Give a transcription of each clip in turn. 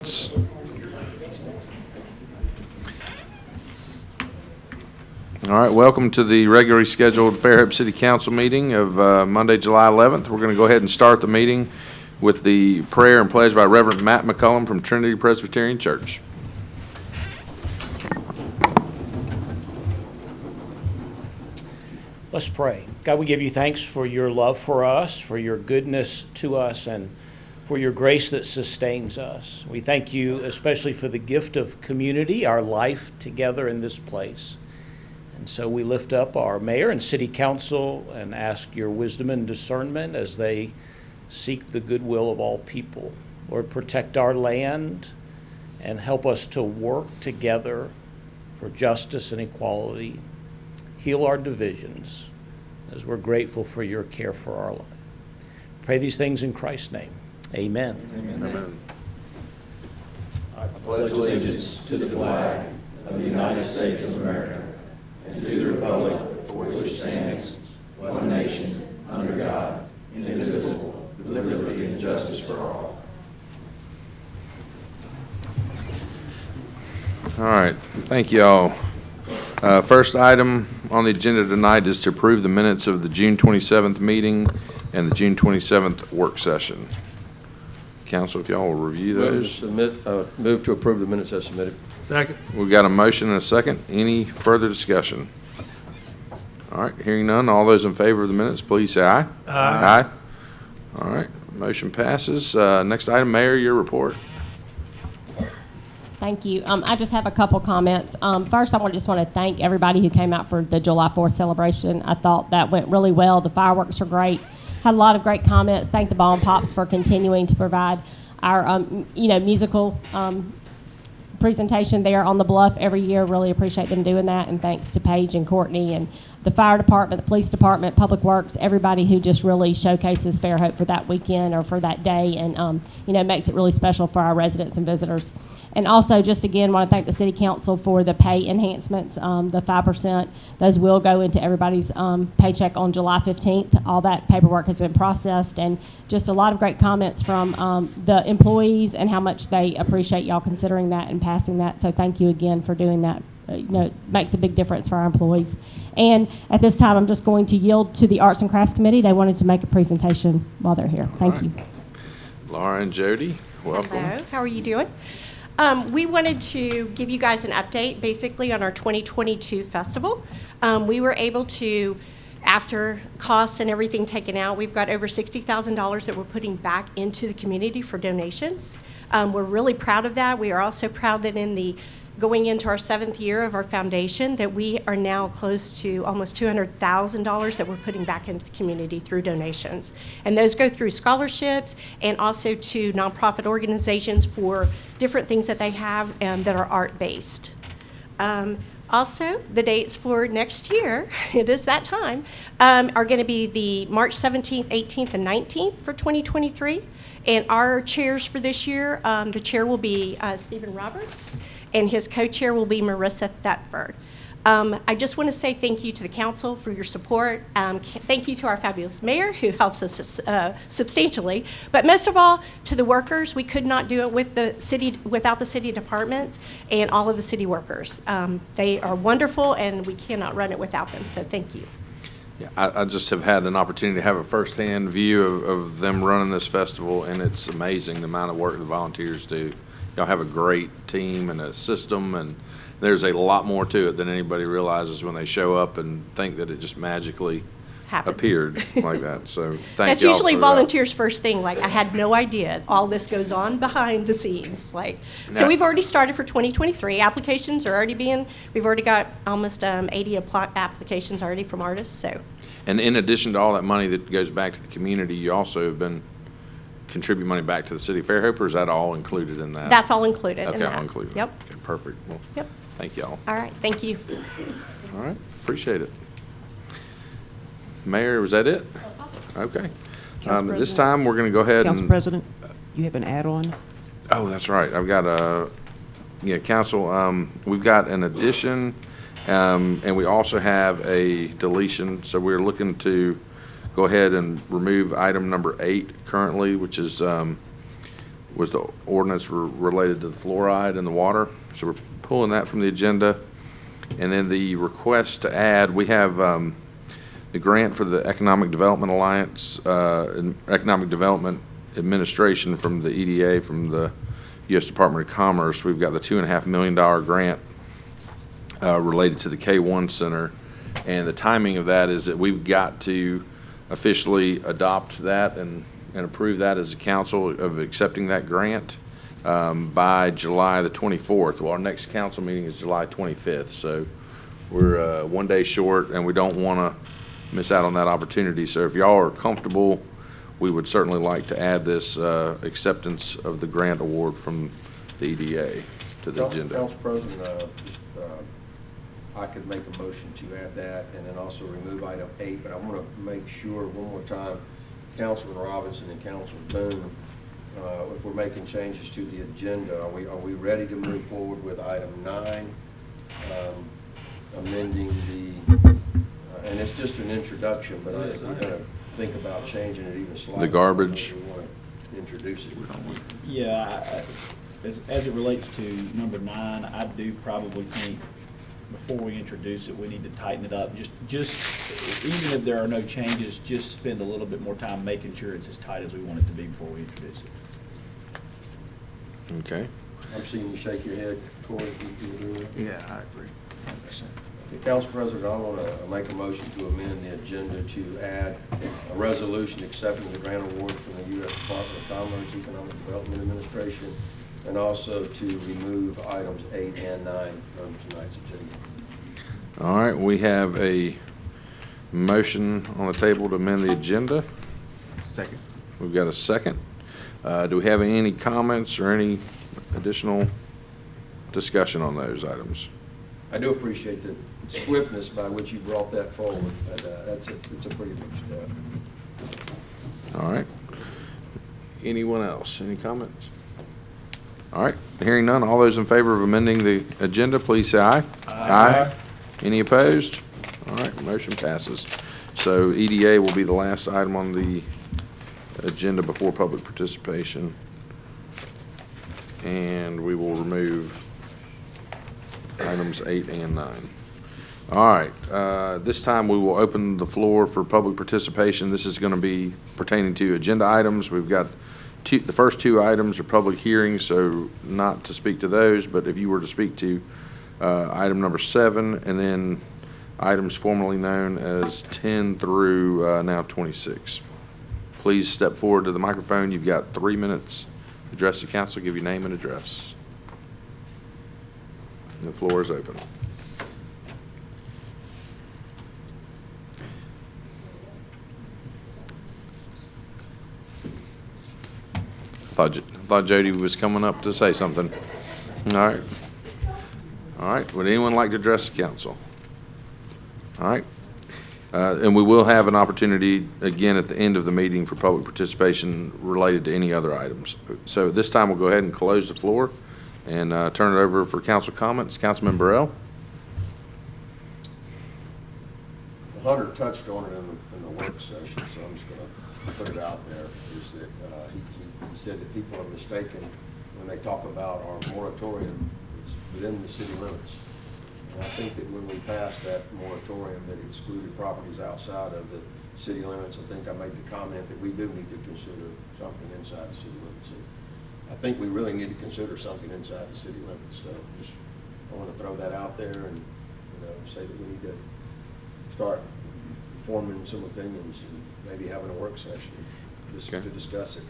All right, welcome to the regularly scheduled Fairhope City Council meeting of Monday, July 11th. We're going to go ahead and start the meeting with the prayer and pledge by Reverend Matt McCullum from Trinity Presbyterian Church. Let's pray. God, we give you thanks for your love for us, for your goodness to us, and for your grace that sustains us. We thank you especially for the gift of community, our life together in this place. And so we lift up our mayor and city council and ask your wisdom and discernment as they seek the goodwill of all people. Lord, protect our land and help us to work together for justice and equality. Heal our divisions as we're grateful for your care for our life. Pray these things in Christ's name. Amen. Amen. I pledge allegiance to the flag of the United States of America and to the republic for which stands one nation under God, indivisible, with liberty and justice for all. All right, thank you all. First item on the agenda tonight is to approve the minutes of the June 27th meeting and the June 27th work session. Council, if y'all will review those. Move to approve the minutes as submitted. Second. We've got a motion and a second. Any further discussion? All right, hearing none, all those in favor of the minutes, please say aye. Aye. All right, motion passes. Next item, Mayor, your report. Thank you. I just have a couple comments. First, I just want to thank everybody who came out for the July 4th celebration. I thought that went really well. The fireworks were great. Had a lot of great comments. Thank the Ball and Pops for continuing to provide our, musical presentation there on the bluff every year. Really appreciate them doing that. And thanks to Paige and Courtney and the fire department, the police department, Public Works, everybody who just really showcases Fairhope for that weekend or for that day, and makes it really special for our residents and visitors. And also, just again, want to thank the City Council for the pay enhancements, the 5%. Those will go into everybody's paycheck on July 15th. All that paperwork has been processed, and just a lot of great comments from the employees and how much they appreciate y'all considering that and passing that. So thank you again for doing that. It makes a big difference for our employees. And at this time, I'm just going to yield to the Arts and Crafts Committee. They wanted to make a presentation while they're here. Thank you. Laura and Jody, welcome. Hello, how are you doing? We wanted to give you guys an update basically on our 2022 festival. We were able to, after costs and everything taken out, we've got over $60,000 that we're putting back into the community for donations. We're really proud of that. We are also proud that going into our 7th year of our foundation, that we are now close to almost $200,000 that we're putting back into the community through donations. And those go through scholarships and also to nonprofit organizations for different things that they have that are art-based. Also, the dates for next year, it is that time, are going to be the March 17th, 18th, and 19th for 2023. And our chairs for this year, the chair will be Stephen Roberts, and his co-chair will be Marissa Thetford. I just want to say thank you to the council for your support. Thank you to our fabulous mayor who helps us substantially. But most of all, to the workers. We could not do it without the city departments and all of the city workers. They are wonderful, and we cannot run it without them. So thank you. Yeah, I just have had an opportunity to have a firsthand view of them running this festival, and it's amazing the amount of work the volunteers do. Y'all have a great team and a system, and there's a lot more to it than anybody realizes when they show up and think that it just magically appeared like that. So thank That's y'all usually for volunteers' first thing. Like, I had no idea all this goes on behind the scenes. So we've already started for 2023. Applications are already we've already got almost 80 applications already from artists. So. And in addition to all that money that goes back to the community, you also have been contribute money back to the city of Fairhope, or is that all included in that? That's all included. Okay, in that. all included. Yep. Okay, perfect. Well, yep. Thank y'all. All right, thank you. All right, appreciate it. Mayor, was that it? Okay. At this time, we're going to go ahead Council President, you have an add-on? Oh, that's right. I've got Council, we've got an addition, and we also have a deletion. So we're looking to go ahead and remove item number 8 currently, which is was the ordinance related to the fluoride in the water. So we're pulling that from the agenda. And then the request to add, we have the grant for the Economic Development Alliance, and Economic Development Administration from the EDA, from the U.S. Department of Commerce. We've got the $2.5 million grant related to the K1 Center. And the timing of that is that we've got to officially adopt that and approve that as a council of accepting that grant by July the 24th. Well, our next council meeting is July 25th, so we're 1 day short, and we don't want to miss out on that opportunity. So if y'all are comfortable, we would certainly like to add this acceptance of the grant award from the EDA to the agenda. Council President, I could make a motion to add that and then also remove item 8, but I want to make sure one more time, Councilman Robinson and Councilman Boone, if we're making changes to the agenda, are we ready to move forward with item 9, amending the, and it's just an introduction, but I think we're going to think about changing it even slightly. The garbage. We want to introduce it. Yeah, as it relates to number 9, I do probably think before we introduce it, we need to tighten it up. Just even if there are no changes, just spend a little bit more time making sure it's as tight as we want it to be before we introduce it. Okay. I'm seeing you shake your head, Corey. You agree with that? Yeah, I agree, 100%. Okay, Council President, I want to make a motion to amend the agenda to add a resolution accepting the grant award from the U.S. Department of Commerce, Economic Development Administration, and also to remove items 8 and 9 from tonight's agenda. All right, we have a motion on the table to amend the agenda. Second. We've got a second. Do we have any comments or any additional discussion on those items? I do appreciate the swiftness by which you brought that forward. It's a pretty big step. All right. Anyone else? Any comments? All right. Hearing none, all those in favor of amending the agenda, please say aye. Aye. Any opposed? All right, motion passes. So EDA will be the last item on the agenda before public participation. And we will remove items 8 and 9. All right, this time we will open the floor for public participation. This is going to be pertaining to agenda items. We've got the first 2 items are public hearings, so not to speak to those, but if you were to speak to item number 7 and then items formerly known as 10 through now 26. Please step forward to the microphone. You've got 3 minutes to address the council. Give your name and address. The floor is open. I thought Jody was coming up to say something. All right. All right. Would anyone like to address the council? All right. And we will have an opportunity again at the end of the meeting for public participation related to any other items. So this time we'll go ahead and close the floor and turn it over for council comments. Councilman Burrell. Hunter touched on it in the work session, so I'm just going to put it out there, is that he said that people are mistaken when they talk about our moratorium. It's within the city limits. And I think that when we passed that moratorium that excluded properties outside of the city limits, I think I made the comment that we do need to consider something inside the city limits. And I think we really need to consider something inside the city limits. So just, I want to throw that out there and, say that we need to start forming some opinions and maybe having a work session just to discuss it.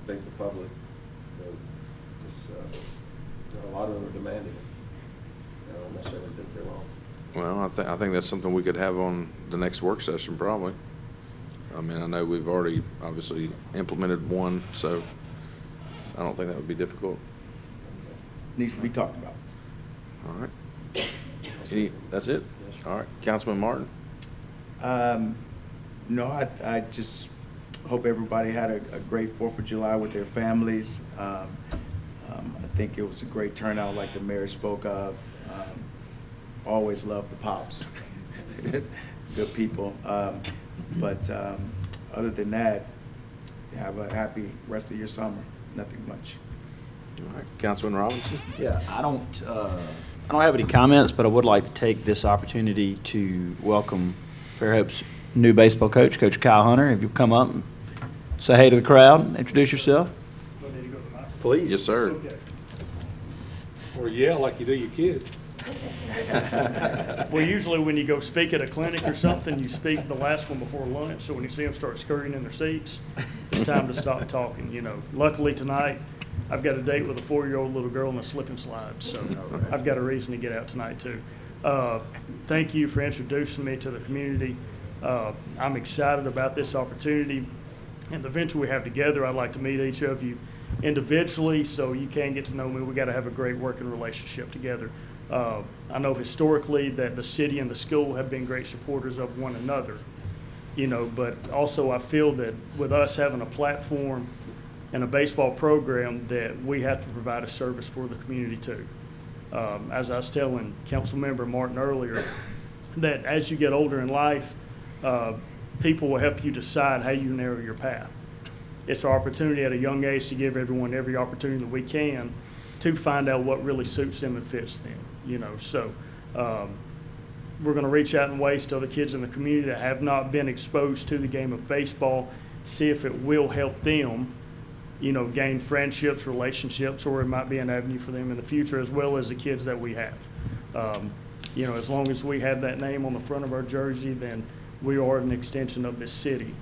I think the public, a lot of them are demanding it. I don't necessarily think they're wrong. Well, I think that's something we could have on the next work session probably. I mean, I know we've already obviously implemented one, so I don't think that would be difficult. Needs to be talked about. All right. That's it? Yes, sir. All right. Councilman Martin? No, I just hope everybody had a great 4th of July with their families. I think it was a great turnout like the mayor spoke of. Always love the Pops. Good people. But other than that, have a happy rest of your summer. Nothing much. All right, Councilman Robinson? Yeah, I don't have any comments, but I would like to take this opportunity to welcome Fairhope's new baseball coach, Coach Kyle Hunter. If you'll come up and say hey to the crowd, introduce yourself. Please. Yes, sir. Or yell like you do your kids. Well, usually when you go speak at a clinic or something, you speak the last one before lunch, so when you see them start scurrying in their seats, it's time to stop talking, you know. Luckily tonight, I've got a date with a 4-year-old little girl in a slip and slide, so I've got a reason to get out tonight too. Thank you for introducing me to the community. I'm excited about this opportunity and the venture we have together. I'd like to meet each of you individually so you can get to know me. We got to have a great working relationship together. I know historically that the city and the school have been great supporters of one another, you know, but also I feel that with us having a platform and a baseball program that we have to provide a service for the community too. As I was telling Councilmember Martin earlier, that as you get older in life, people will help you decide how you narrow your path. It's our opportunity at a young age to give everyone every opportunity that we can to find out what really suits them and fits them, you know. So we're going to reach out in ways to other kids in the community that have not been exposed to the game of baseball, see if it will help them, you know, gain friendships, relationships, or it might be an avenue for them in the future, as well as the kids that we have. You know, as long as we have that name on the front of our jersey, then we are an extension of this city.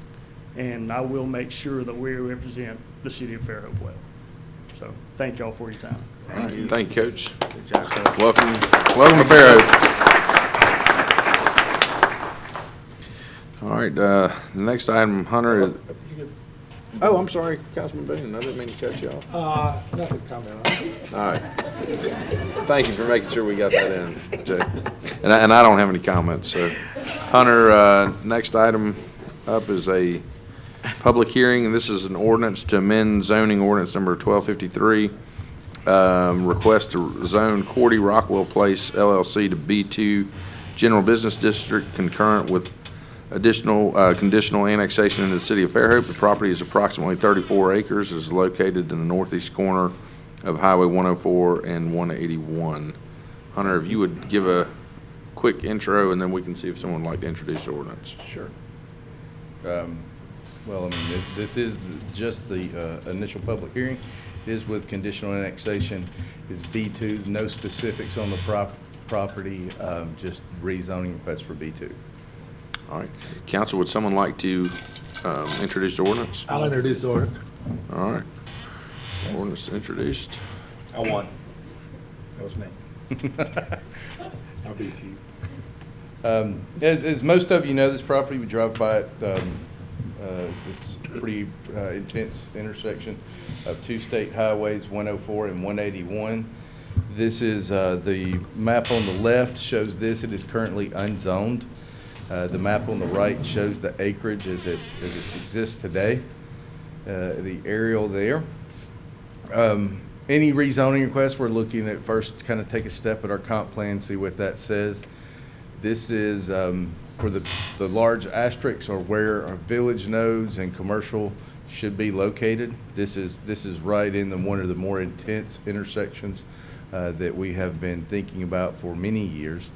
And I will make sure that we represent the city of Fairhope well. So thank y'all for your time. Thank you. Thank you, Coach. Good job, Coach. Welcome to Fairhope. All right, the next item, Hunter, is, oh, I'm sorry, Councilman Boone, I didn't mean to cut you off. Nothing to comment on. All right. Thank you for making sure we got that in, Jay. And I don't have any comments, so. Hunter, next item up is a public hearing, and this is an ordinance to amend zoning ordinance number 1253. Request to zone Cordy Rockwell Place LLC to B2 General Business District concurrent with additional conditional annexation into the city of Fairhope. The property is approximately 34 acres, is located in the northeast corner of Highway 104 and 181. Hunter, if you would give a quick intro, and then we can see if someone would like to introduce the ordinance. Sure. Well, I mean, this is just the initial public hearing. It is with conditional annexation. It's B2, no specifics on the property, just rezoning request for B2. All right. Council, would someone like to introduce the ordinance? I'll introduce the ordinance. All right. Ordinance introduced. I won. That was me. I'll beat you. As most of you know, this property, we drive by it. It's a pretty intense intersection of two state highways, 104 and 181. This is the map on the left shows this. It is currently unzoned. The map on the right shows the acreage as it exists today. The aerial there. Any rezoning request, we're looking at first kind of take a step at our comp plan, see what that says. This is where the large asterisks are where our village nodes and commercial should be located. This is right in one of the more intense intersections that we have been thinking about for many years.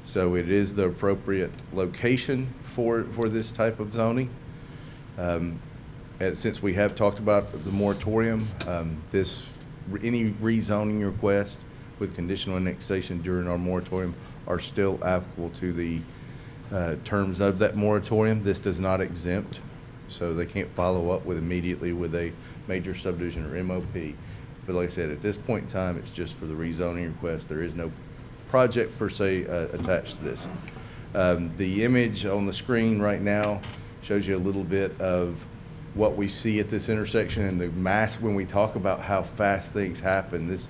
So it is the appropriate location for this type of zoning. Since we have talked about the moratorium, any rezoning request with conditional annexation during our moratorium are still applicable to the terms of that moratorium. This does not exempt, so they can't follow up immediately with a major subdivision or MOP. But like I said, at this point in time, it's just for the rezoning request. There is no project per se attached to this. The image on the screen right now shows you a little bit of what we see at this intersection and the mass when we talk about how fast things happen. This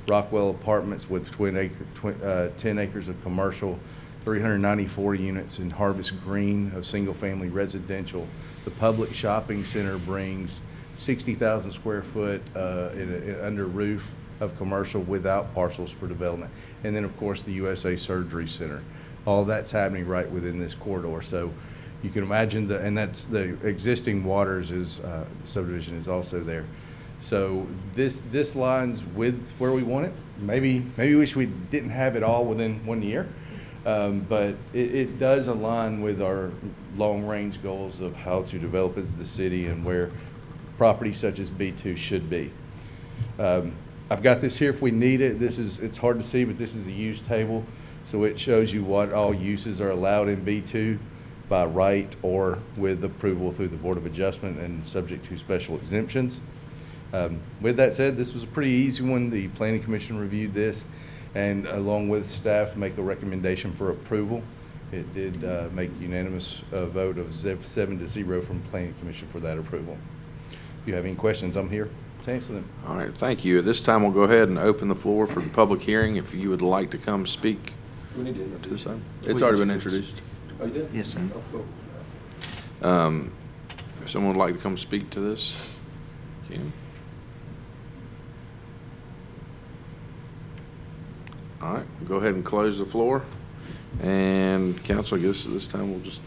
Rockwell Apartments with 10 acres of commercial, 394 units in Harvest Green of single-family residential. The Publix shopping center brings 60,000 square foot under roof of commercial without parcels for development. And then, of course, the USA Surgery Center. All that's happening right within this corridor. So you can imagine and that's the existing waters is, subdivision is also there. So this lines with where we want it. Maybe wish we didn't have it all within 1 year. But it does align with our long-range goals of how to develop as the city and where property such as B2 should be. I've got this here if we need it. It's hard to see, but this is the use table. So it shows you what all uses are allowed in B2 by right or with approval through the Board of Adjustment and subject to special exemptions. With that said, this was a pretty easy one. The Planning Commission reviewed this and along with staff make a recommendation for approval. It did make unanimous vote of 7-0 from Planning Commission for that approval. If you have any questions, I'm here to answer them. All right, thank you. At this time, we'll go ahead and open the floor for the public hearing. If you would like to come speak We need to to introduce. this item. It's already been introduced. Oh, you did? Yes, sir. Oh, cool. If someone would like to come speak to this, Kim? All right, we'll go ahead and close the floor. And council, I guess this time we'll just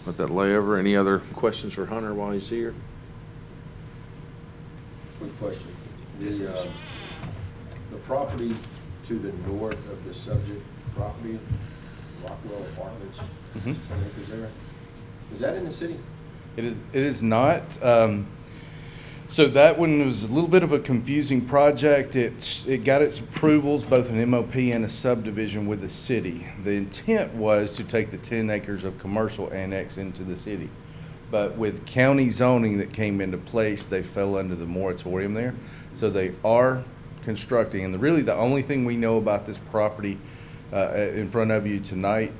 let that lay over. Any other questions for Hunter while he's here? Quick question. The property to the north of the subject property, Rockwell Apartments, 10 acres there, is that in the city? It is not. So that one was a little bit of a confusing project. It got its approvals, both an MOP and a subdivision with the city. The intent was to take the 10 acres of commercial annex into the city. But with county zoning that came into place, they fell under the moratorium there. So they are constructing, and really the only thing we know about this property in front of you tonight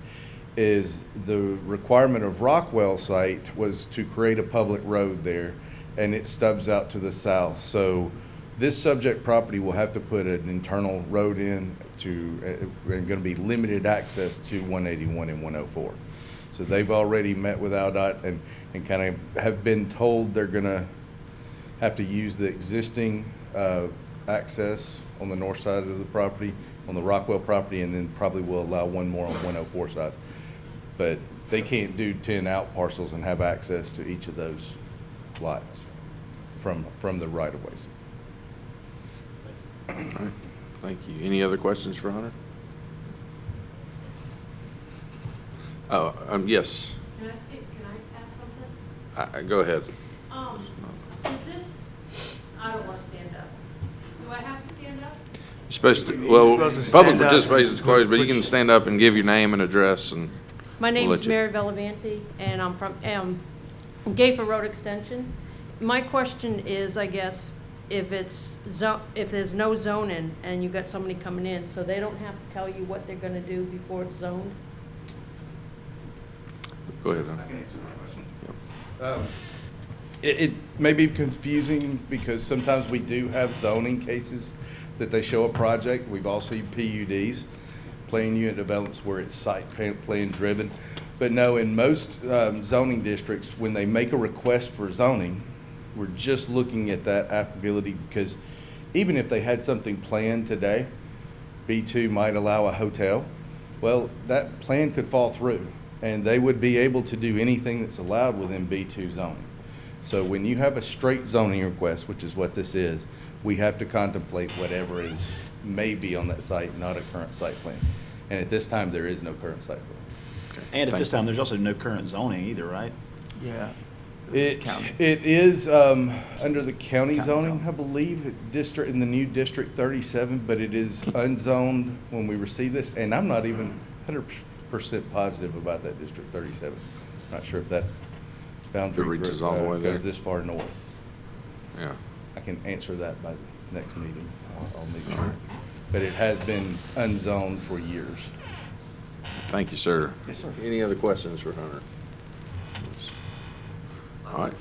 is the requirement of Rockwell site was to create a public road there, and it stubs out to the south. So this subject property will have to put an internal road in and going to be limited access to 181 and 104. So they've already met with AlDOT and kind of have been told they're going to have to use the existing access on the north side of the property, on the Rockwell property, and then probably will allow one more on 104 sides. But they can't do 10 out parcels and have access to each of those lots from the right-of-ways. All right, thank you. Any other questions for Hunter? Oh, yes. Can I ask something? Go ahead. Is this, I don't want to stand up. Do I have to stand up? You're supposed to, well, supposed to public stand up. participation is closed, but you can stand up and give your name and address and. My name we'll is let you- Mary Bellavanti, and I'm from Gayfer Road Extension. My question is, I guess, if there's no zoning and you got somebody coming in, so they don't have to tell you what they're gonna do before it's zoned? Go ahead, Hunter. I can answer that question. It may be confusing because sometimes we do have zoning cases that they show a project. We've all seen PUDs, plan unit developments where it's site plan driven. But no, in most zoning districts, when they make a request for zoning, we're just looking at that applicability because even if they had something planned today, B2 might allow a hotel, well, that plan could fall through and they would be able to do anything that's allowed within B2 zoning. So when you have a straight zoning request, which is what this is, we have to contemplate whatever is maybe on that site, not a current site plan. And at this time, there is no current site plan. And at Thank this time, there's also no current zoning either, right? Yeah. It County. is under the county County zoning, zone. I believe, district, in the new District 37, but it is unzoned when we receive this, and I'm not even 100% positive about that District 37. Not sure if that boundary If it reaches all the way there. goes this far north. Yeah. I can answer that by the next meeting. I'll make sure. But it has been unzoned for years. Thank you, sir. Yes, sir. Any other questions for Hunter? All right.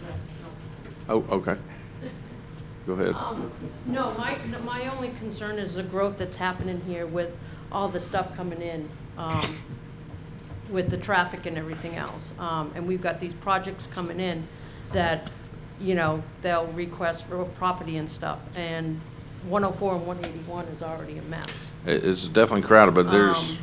Oh, okay. Go ahead. No, my only concern is the growth that's happening here with all the stuff coming in, with the traffic and everything else. And we've got these projects coming in that, you know, they'll request for property and stuff. And 104 and 181 is already a mess. It's definitely crowded, but there's,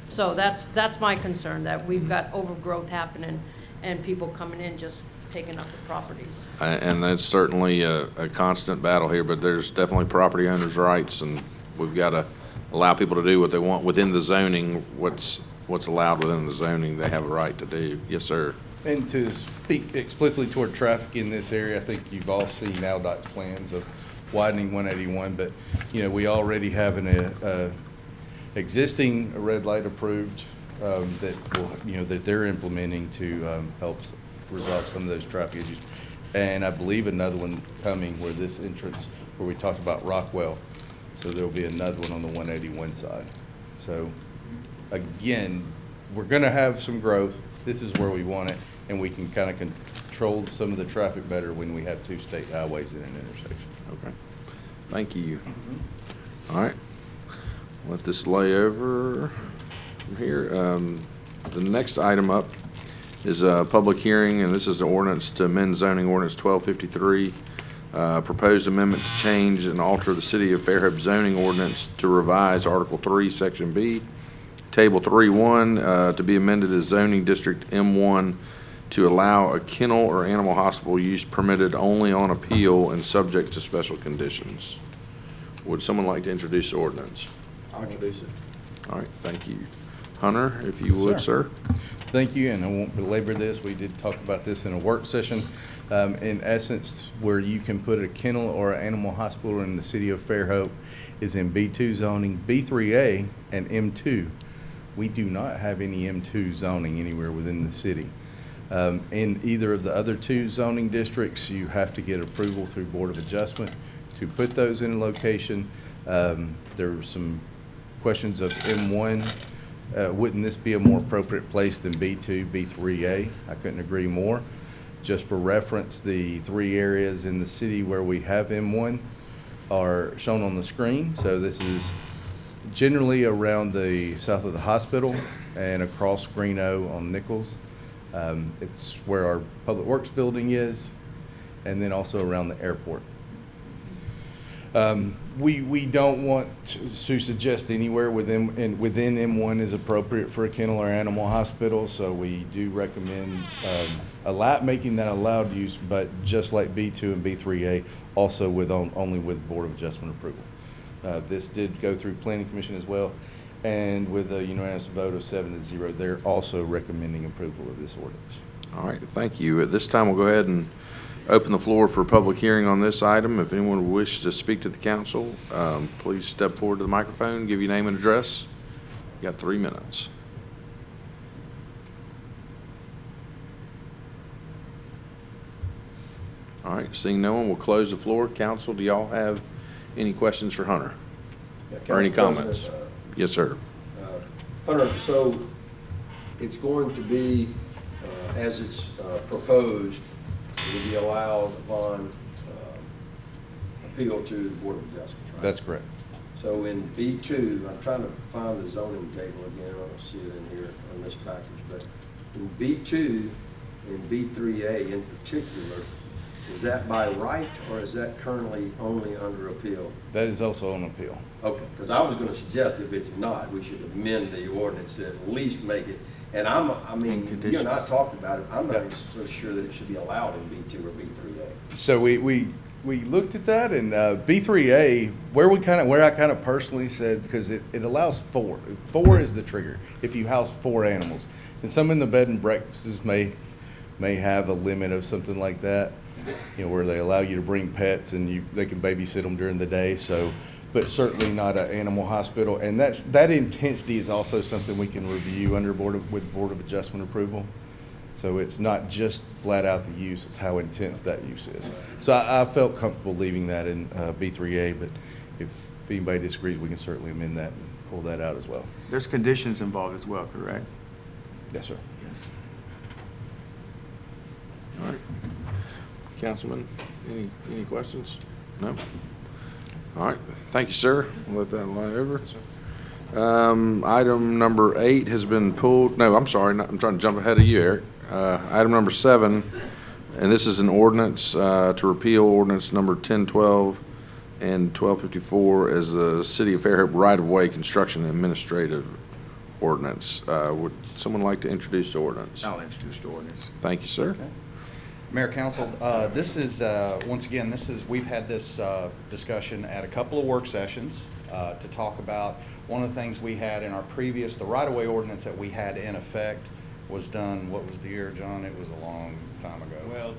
So that's my concern, that we've got overgrowth happening. and people coming in just taking up the properties. And that's certainly a constant battle here, but there's definitely property owners' rights, and we've got to allow people to do what they want within the zoning, what's allowed within the zoning, they have a right to do. Yes, sir. And to speak explicitly toward traffic in this area, I think you've all seen AlDOT's plans of widening 181, but, you know, we already have an existing red light approved that will, you know, that they're implementing to help resolve some of those traffic issues. And I believe another one coming where this entrance, where we talked about Rockwell, so there'll be another one on the 181 side. So, again, we're gonna have some growth. This is where we want it, and we can kind of control some of the traffic better when we have 2 state highways in an intersection. Okay. Thank you. All right. Let this lay over from here. The next item up is a public hearing, and this is an ordinance to amend zoning ordinance 1253. Proposed amendment to change and alter the City of Fairhope zoning ordinance to revise Article 3, Section B, Table 3.1, to be amended as zoning district M1 to allow a kennel or animal hospital use permitted only on appeal and subject to special conditions. Would someone like to introduce the ordinance? I'll introduce it. All right, thank you. Hunter, if you would, sir. Thank you, and I won't belabor this. We did talk about this in a work session. In essence, where you can put a kennel or an animal hospital in the City of Fairhope is in B2 zoning, B3A, and M2. We do not have any M2 zoning anywhere within the city. In either of the other 2 zoning districts, you have to get approval through Board of Adjustment to put those in a location. There were some questions of M1. Wouldn't this be a more appropriate place than B2, B3A? I couldn't agree more. Just for reference, the 3 areas in the city where we have M1 are shown on the screen. So this is generally around the south of the hospital and across Greeno on Nichols. It's where our Public Works building is, and then also around the airport. We don't want to suggest anywhere within M1 is appropriate for a kennel or animal hospital, so we do recommend making that allowed use, but just like B2 and B3A, also with only with Board of Adjustment approval. This did go through Planning Commission as well, and with a unanimous vote of 7-0, they're also recommending approval of this ordinance. All right, thank you. At this time, we'll go ahead and open the floor for public hearing on this item. If anyone wishes to speak to the council, please step forward to the microphone, give your name and address. You got 3 minutes. All right, seeing no one, we'll close the floor. Council, do y'all have any questions for Hunter? Or any Council comments? President, Yes, sir. Hunter, so it's going to be, as it's proposed, it will be allowed upon appeal to the Board of Adjustment, right? That's correct. So in B2, I'm trying to find the zoning table again, I don't see it in here on this package, but in B2 and B3A in particular, is that by right, or is that currently only under appeal? That is also on appeal. Okay, because I was going to suggest if it's not, we should amend the ordinance to at least make it, and you and I talked about it, I'm not even so sure that it should be allowed in B2 or B3A. So we looked at that, and B3A, where I kind of personally said, because it allows 4. 4 is the trigger if you house 4 animals. And some in the bed and breakfasts may have a limit of something like that, you know, where they allow you to bring pets and they can babysit them during the day. So, but certainly not an animal hospital. And that intensity is also something we can review with Board of Adjustment approval. So it's not just flat out the use, it's how intense that use is. So I felt comfortable leaving that in B3A, but if anybody disagrees, we can certainly amend that and pull that out as well. There's conditions involved as well, correct? Yes, sir. Yes. All right. Councilman, any questions? No? All right, thank you, sir. We'll let that lie over. Item number 8 has been pulled. No, I'm sorry, I'm trying to jump ahead of you, Eric. Item number 7, and this is an ordinance to repeal ordinance number 1012 and 1254 as the City of Fairhope right-of-way construction administrative ordinance. Would someone like to introduce the ordinance? I'll introduce the ordinance. Thank you, sir. Mayor, Council, this is, once again, we've had this discussion at a couple of work sessions to talk about one of the things we had in our previous, the right-of-way ordinance that we had in effect was done, what was the year, John? It was a long time ago. Well,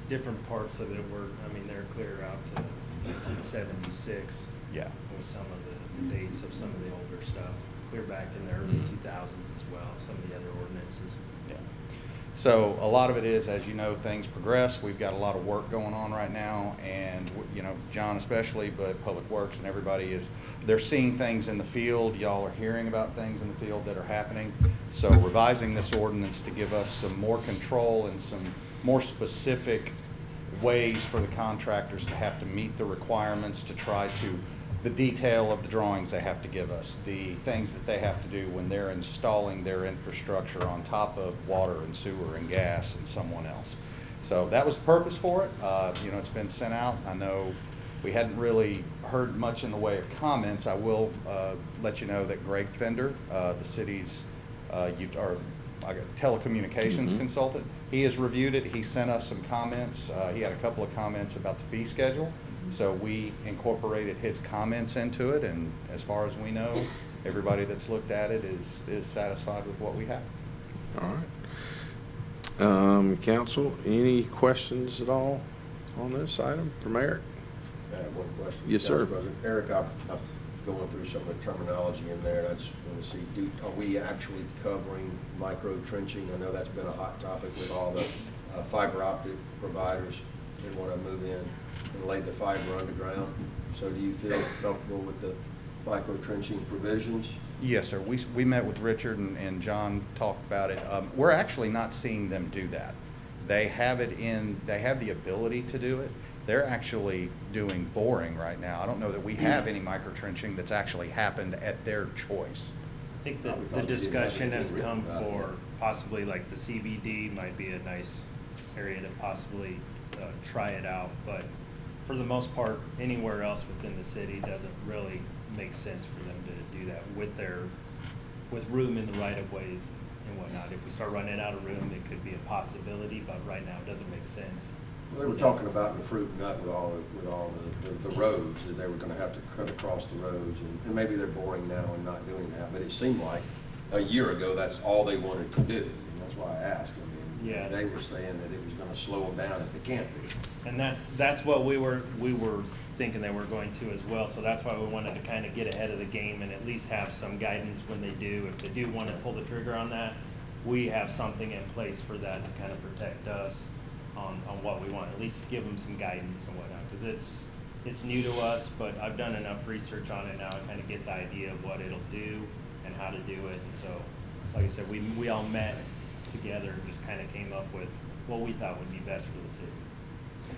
different parts of it were, I mean, they're clear out to 1976. Yeah. With some of the dates of some of the older stuff, clear back in the early 2000s as well, some of the other ordinances. Yeah. So a lot of it is, as you know, things progress. We've got a lot of work going on right now, and you know, John especially, but Public Works and everybody they're seeing things in the field. Y'all are hearing about things in the field that are happening. So revising this ordinance to give us some more control and some more specific ways for the contractors to have to meet the requirements to try to, the detail of the drawings they have to give us, the things that they have to do when they're installing their infrastructure on top of water and sewer and gas and someone else. So that was the purpose for it. You know, it's been sent out. I know we hadn't really heard much in the way of comments. I will let you know that Greg Fender, the city's telecommunications consultant, he has reviewed it. He sent us some comments. He had a couple of comments about the fee schedule. So we incorporated his comments into it, and as far as we know, everybody that's looked at it is satisfied with what we have. All right. Council, any questions at all on this item from Eric? I have one question. Yes, sir. Council President. Eric, I'm going through some of the terminology in there, and I just want to see, are we actually covering micro trenching? I know that's been a hot topic with all the fiber optic providers that want to move in and lay the fiber underground. So do you feel comfortable with the micro trenching provisions? Yes, sir. We met with Richard and John talked about it. We're actually not seeing them do that. They have the ability to do it. They're actually doing boring right now. I don't know that we have any micro trenching that's actually happened at their choice. I think that the discussion has come for possibly like the CBD might be a nice area to possibly try it out, but for the most part, anywhere else within the city doesn't really make sense for them to do that with room in the right of ways and whatnot. If we start running out of room, it could be a possibility, but right now it doesn't make sense. Well, they were talking about in the fruit and nut with all the roads, that they were going to have to cut across the roads, and maybe they're boring now and not doing that, but it seemed like a year ago that's all they wanted to do, and that's why I asked. I mean, Yeah. they were saying that it was going to slow them down if they can't do it. And that's what we were thinking they were going to as well. So that's why we wanted to kind of get ahead of the game and at least have some guidance when they do. If they do want to pull the trigger on that, we have something in place for that to kind of protect us on what we want. At least give them some guidance and whatnot, because it's new to us. But I've done enough research on it now to kind of get the idea of what it'll do and how to do it. And so, like I said, we all met together and just kind of came up with what we thought would be best for the city.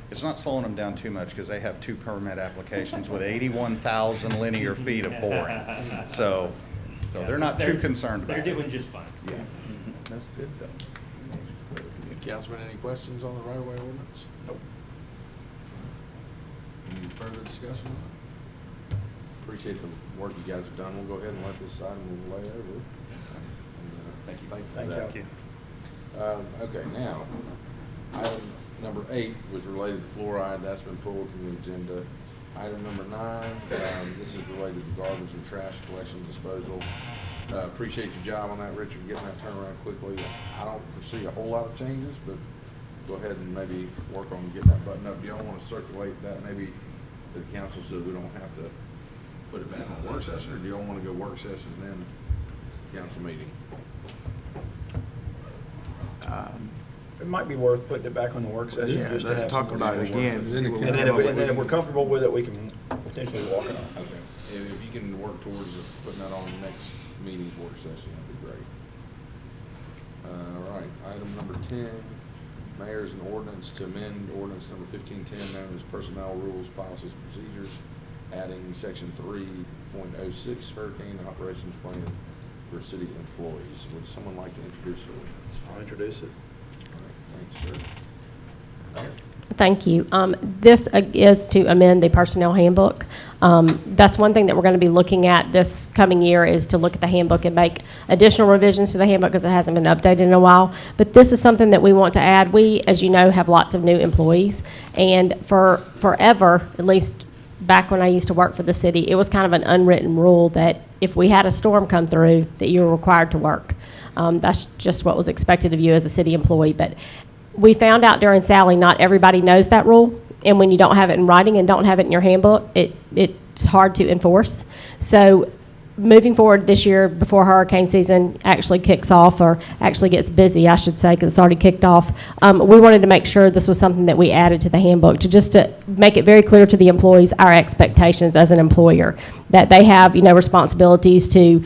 It's not slowing them down too much because they have 2 permit applications with 81,000 linear feet of boring. So Yeah, they're not too concerned about it. They're doing just fine. Yeah, that's good though. Councilman, any questions on the right-of-way ordinance? Nope. Any further discussion on it? Appreciate the work you guys have done. We'll go ahead and let this item lay over. Thank you. Thank you. Okay, now, item number 8 was related to fluoride. That's been pulled from the agenda. Item number 9, this is related to garbage and trash collection disposal. Appreciate your job on that, Richard, getting that turned around quickly. I don't foresee a whole lot of changes, but go ahead and maybe work on getting that button up. Do y'all want to circulate that maybe to the council so we don't have to put it back on work session, or do y'all want to go work session and then council meeting? It might be worth putting it back on the work session. Yeah, just to let's have talk some about it discussion. again. And See what we then come up and then with. if we're comfortable with it, we can potentially walk it off. Okay. If you can work towards putting that on next meeting's work session, that'd be great. All right, item number 10, mayor's and ordinance to amend ordinance number 1510, known as personnel rules, policies, and procedures, adding section 3.06 hurricane operations plan for city employees. Would someone like to introduce the ordinance? I'll introduce it. All right, thanks, sir. Thank you. This is to amend the personnel handbook. That's one thing that we're going to be looking at this coming year, is to look at the handbook and make additional revisions to the handbook because it hasn't been updated in a while. But this is something that we want to add. We, as you know, have lots of new employees, and for forever, at least back when I used to work for the city, it was kind of an unwritten rule that if we had a storm come through, that you were required to work. That's just what was expected of you as a city employee. But we found out during Sally, not everybody knows that rule, and when you don't have it in writing and don't have it in your handbook, it's hard to enforce. So moving forward this year, before hurricane season actually kicks off, or actually gets busy, I should say, because it's already kicked off, we wanted to make sure this was something that we added to the handbook to make it very clear to the employees our expectations as an employer, that they have, responsibilities to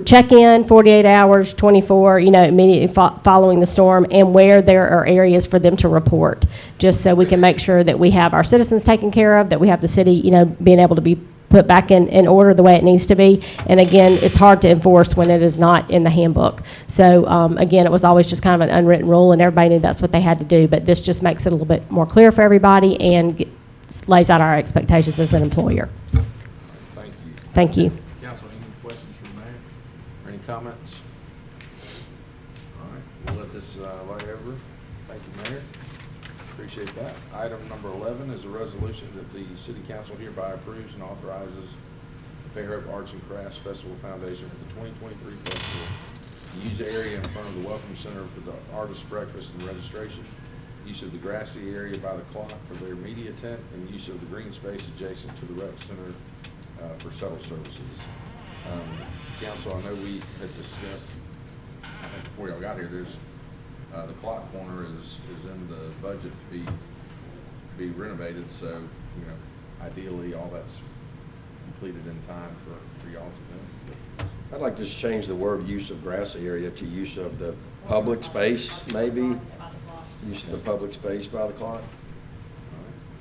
check in 48 hours, 24, immediately following the storm, and where there are areas for them to report, just so we can make sure that we have our citizens taken care of, that we have the city, being able to be put back in order the way it needs to be. And again, it's hard to enforce when it is not in the handbook. So again, it was always just kind of an unwritten rule, and everybody knew that's what they had to do, but this just makes it a little bit more clear for everybody and lays out our expectations as an employer. Thank you. Thank you. Council, any questions from the mayor? Or any comments? All right, we'll let this lay over. Thank you, Mayor. Appreciate that. Item number 11 is a resolution that the city council hereby approves and authorizes the Fairhope Arts and Crafts Festival Foundation for the 2023 festival to use the area in front of the Welcome Center for the artist breakfast and registration, use of the grassy area by the clock for their media tent, and use of the green space adjacent to the rec center for shuttle services. Council, I know we had discussed, I think before y'all got here, there's the clock corner is in the budget to be renovated, so ideally all that's completed in time for y'all's event. I'd like to just change the word use of grassy area to use of the public space, maybe. Use of the public space by the clock.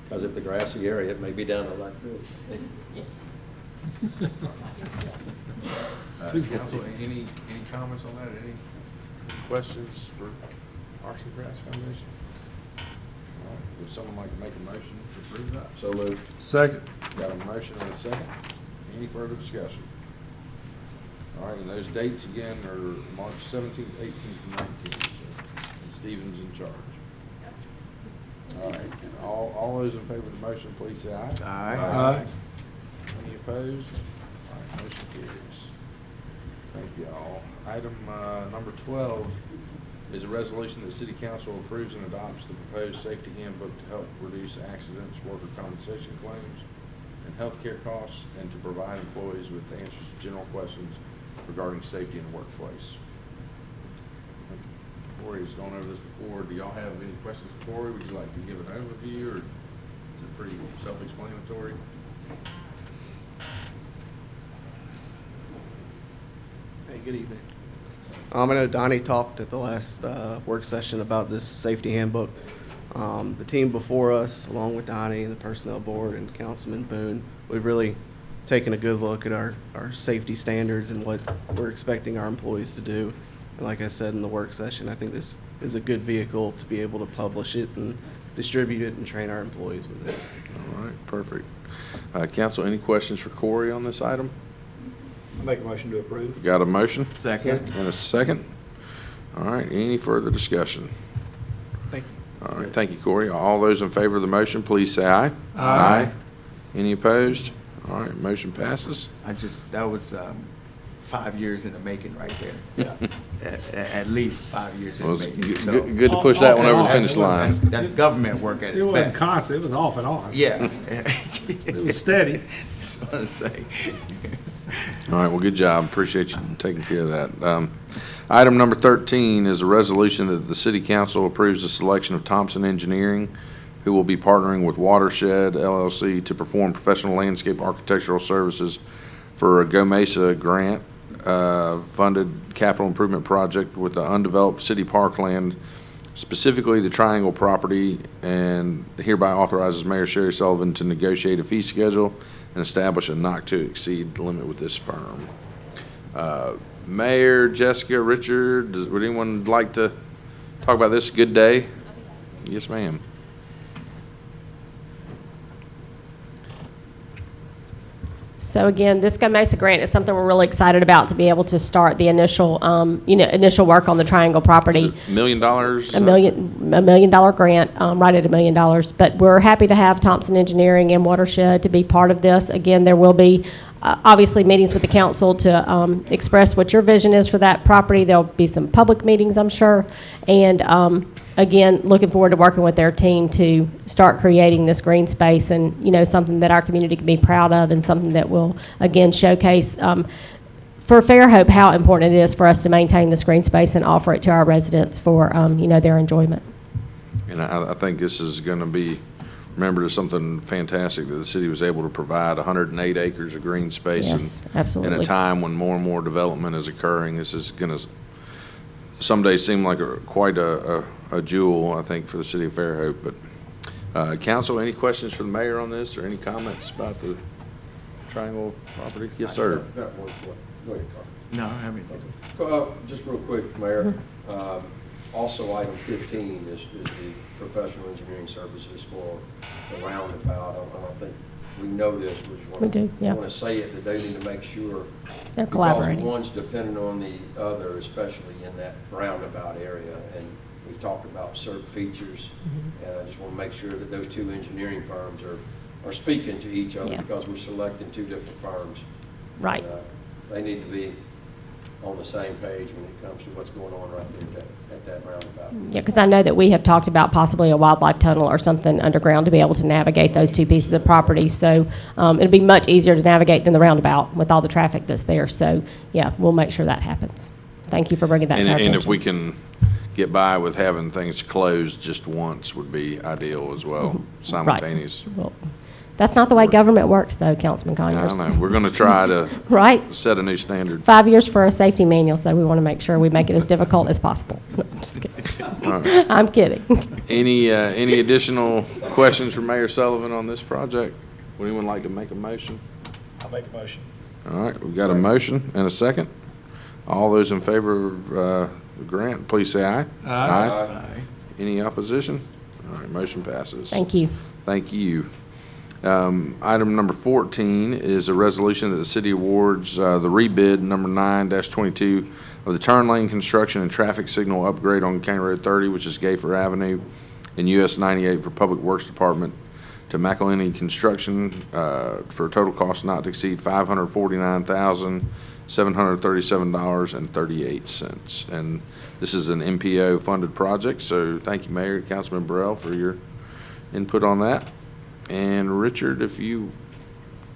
Because if the grassy area, it may be down to like this. Council, any comments on that? Any questions for Arts and Crafts Foundation? All right, would someone like to make a motion to approve that? So moved. Second. Got a motion and a second. Any further discussion? All right, and those dates again are March 17th, 18th, and 19th. And Stephen's in charge. All right, all those in favor of the motion, please say aye. Aye. Any opposed? All right, motion carries. Thank you all. Item number 12 is a resolution that the City Council approves and adopts the proposed safety handbook to help reduce accidents, worker compensation claims, and healthcare costs, and to provide employees with answers to general questions regarding safety in the workplace. Corey has gone over this before. Do y'all have any questions for Corey? Would you like to give an overview, or is it pretty self-explanatory? Hey, good evening. I know Donnie talked at the last work session about this safety handbook. The team before us, along with Donnie and the personnel board and Councilman Boone, we've really taken a good look at our safety standards and what we're expecting our employees to do. And like I said in the work session, I think this is a good vehicle to be able to publish it and distribute it and train our employees with it. All right, perfect. Council, any questions for Corey on this item? I make a motion to approve. Got a motion? Second. And a second? All right, any further discussion? Thank you. All right, thank you, Corey. All those in favor of the motion, please say aye. Aye. Any opposed? All right, motion passes. That was 5 years in the making right there. Yeah. At least 5 years in Well, the it's making. So good to push that one over the finish line. that's government work at It its wasn't best. constant, it was off and on. Yeah. It was steady. Just want to say. All right, well, good job. Appreciate you taking care of that. Item number 13 is a resolution that the City Council approves the selection of Thompson Engineering, who will be partnering with Watershed LLC to perform professional landscape architectural services for a Go Mesa grant funded capital improvement project with the undeveloped city parkland, specifically the Triangle property, and hereby authorizes Mayor Sherry Sullivan to negotiate a fee schedule and establish a not-to-exceed limit with this firm. Mayor, Jessica, Richard, would anyone like to talk about this? Good day? Yes, ma'am. So again, this Go Mesa grant is something we're really excited about to be able to start the initial, initial work on the Triangle property. Is it $1 million? $1 million grant, right at $1 million. But we're happy to have Thompson Engineering and Watershed to be part of this. Again, there will be obviously meetings with the council to express what your vision is for that property. There'll be some public meetings, I'm sure. And again, looking forward to working with their team to start creating this green space and, something that our community can be proud of and something that will, again, showcase for Fairhope how important it is for us to maintain this green space and offer it to our residents for, their enjoyment. And I think this is going to be remembered as something fantastic that the city was able to provide 108 acres of green space. Yes, and absolutely. in a time when more and more development is occurring, this is going to someday seem like quite a jewel, I think, for the city of Fairhope. But council, any questions for the mayor on this or any comments about the Triangle property? Yes, sir. Go ahead, Carl. No, I haven't. Just real quick, Mayor, also item 15 is the professional engineering services for the roundabout. I don't think we know this. We do, yeah. Want to say it, that they need to make sure. They're collaborating. Because one's dependent on the other, especially in that roundabout area. And we've talked about certain features. And I just want to make sure that those two engineering firms are speaking to each other, Yeah. because we're selecting two different firms. Right. And, they need to be on the same page when it comes to what's going on right there at that roundabout. Yeah, because I know that we have talked about possibly a wildlife tunnel or something underground to be able to navigate those two pieces of property. So it'll be much easier to navigate than the roundabout with all the traffic that's there. So, yeah, we'll make sure that happens. Thank you for bringing that to our attention. And if we can get by with having things closed just once would be ideal as well, simultaneous. Right. Well, that's not the way government works, though, Councilman Conyers. I know. We're going to try to Right. set a new standard. 5 years for a safety manual, so we want to make sure we make it as difficult as possible. No, I'm just kidding. All right. I'm kidding. Any additional questions for Mayor Sullivan on this project? Would anyone like to make a motion? I'll make a motion. All right, we've got a motion and a second. All those in favor of the grant, please say aye. Aye. Any opposition? All right, motion passes. Thank you. Thank you. Item number 14 is a resolution that the city awards the rebid number 9-22 of the turn lane construction and traffic signal upgrade on County Road 30, which is Gayfer Avenue, and US 98 for Public Works Department to McElhenney Construction for a total cost not to exceed $549,737.38. And this is an MPO funded project, so thank you, Mayor, Councilman Burrell, for your input on that. And Richard, I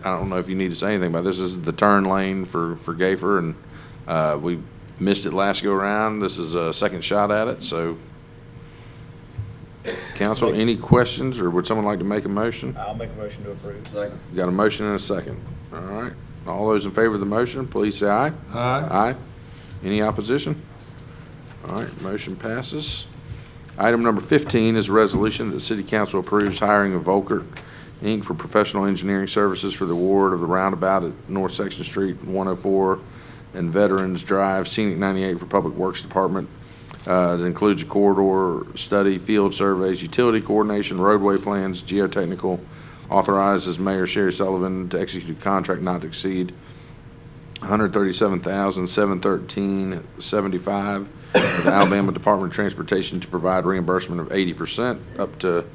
don't know if you need to say anything about this. This is the turn lane for Gayfer, and we missed it last go around. This is a second shot at it, so. Council, any questions, or would someone like to make a motion? I'll make a motion to approve. Second. Got a motion and a second. All right. All those in favor of the motion, please say aye. Aye. Aye. Any opposition? All right, motion passes. Item number 15 is a resolution that the City Council approves hiring of Volcker, Inc. for professional engineering services for the award of the roundabout at North Section Street 104 and Veterans Drive, Scenic 98 for Public Works Department. That includes a corridor study, field surveys, utility coordination, roadway plans, geotechnical. Authorizes Mayor Sherry Sullivan to execute a contract not to exceed $137,713.75 with the Alabama Department of Transportation to provide reimbursement of 80% up to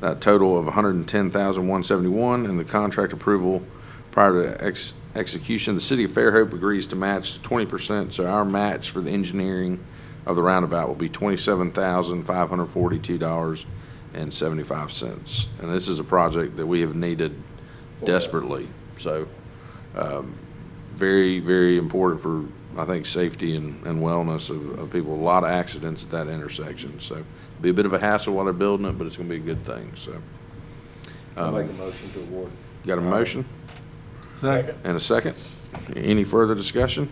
that total of $110,171, and the contract approval prior to execution. The City of Fairhope agrees to match 20%, so our match for the engineering of the roundabout will be $27,542.75. And this is a project that we have needed desperately. So very, very important for, I think, safety and wellness of people. A lot of accidents at that intersection. So it'll be a bit of a hassle while they're building it, but it's going to be a good thing. So I'll make a motion to award. got a motion Second. and a second. Any further discussion?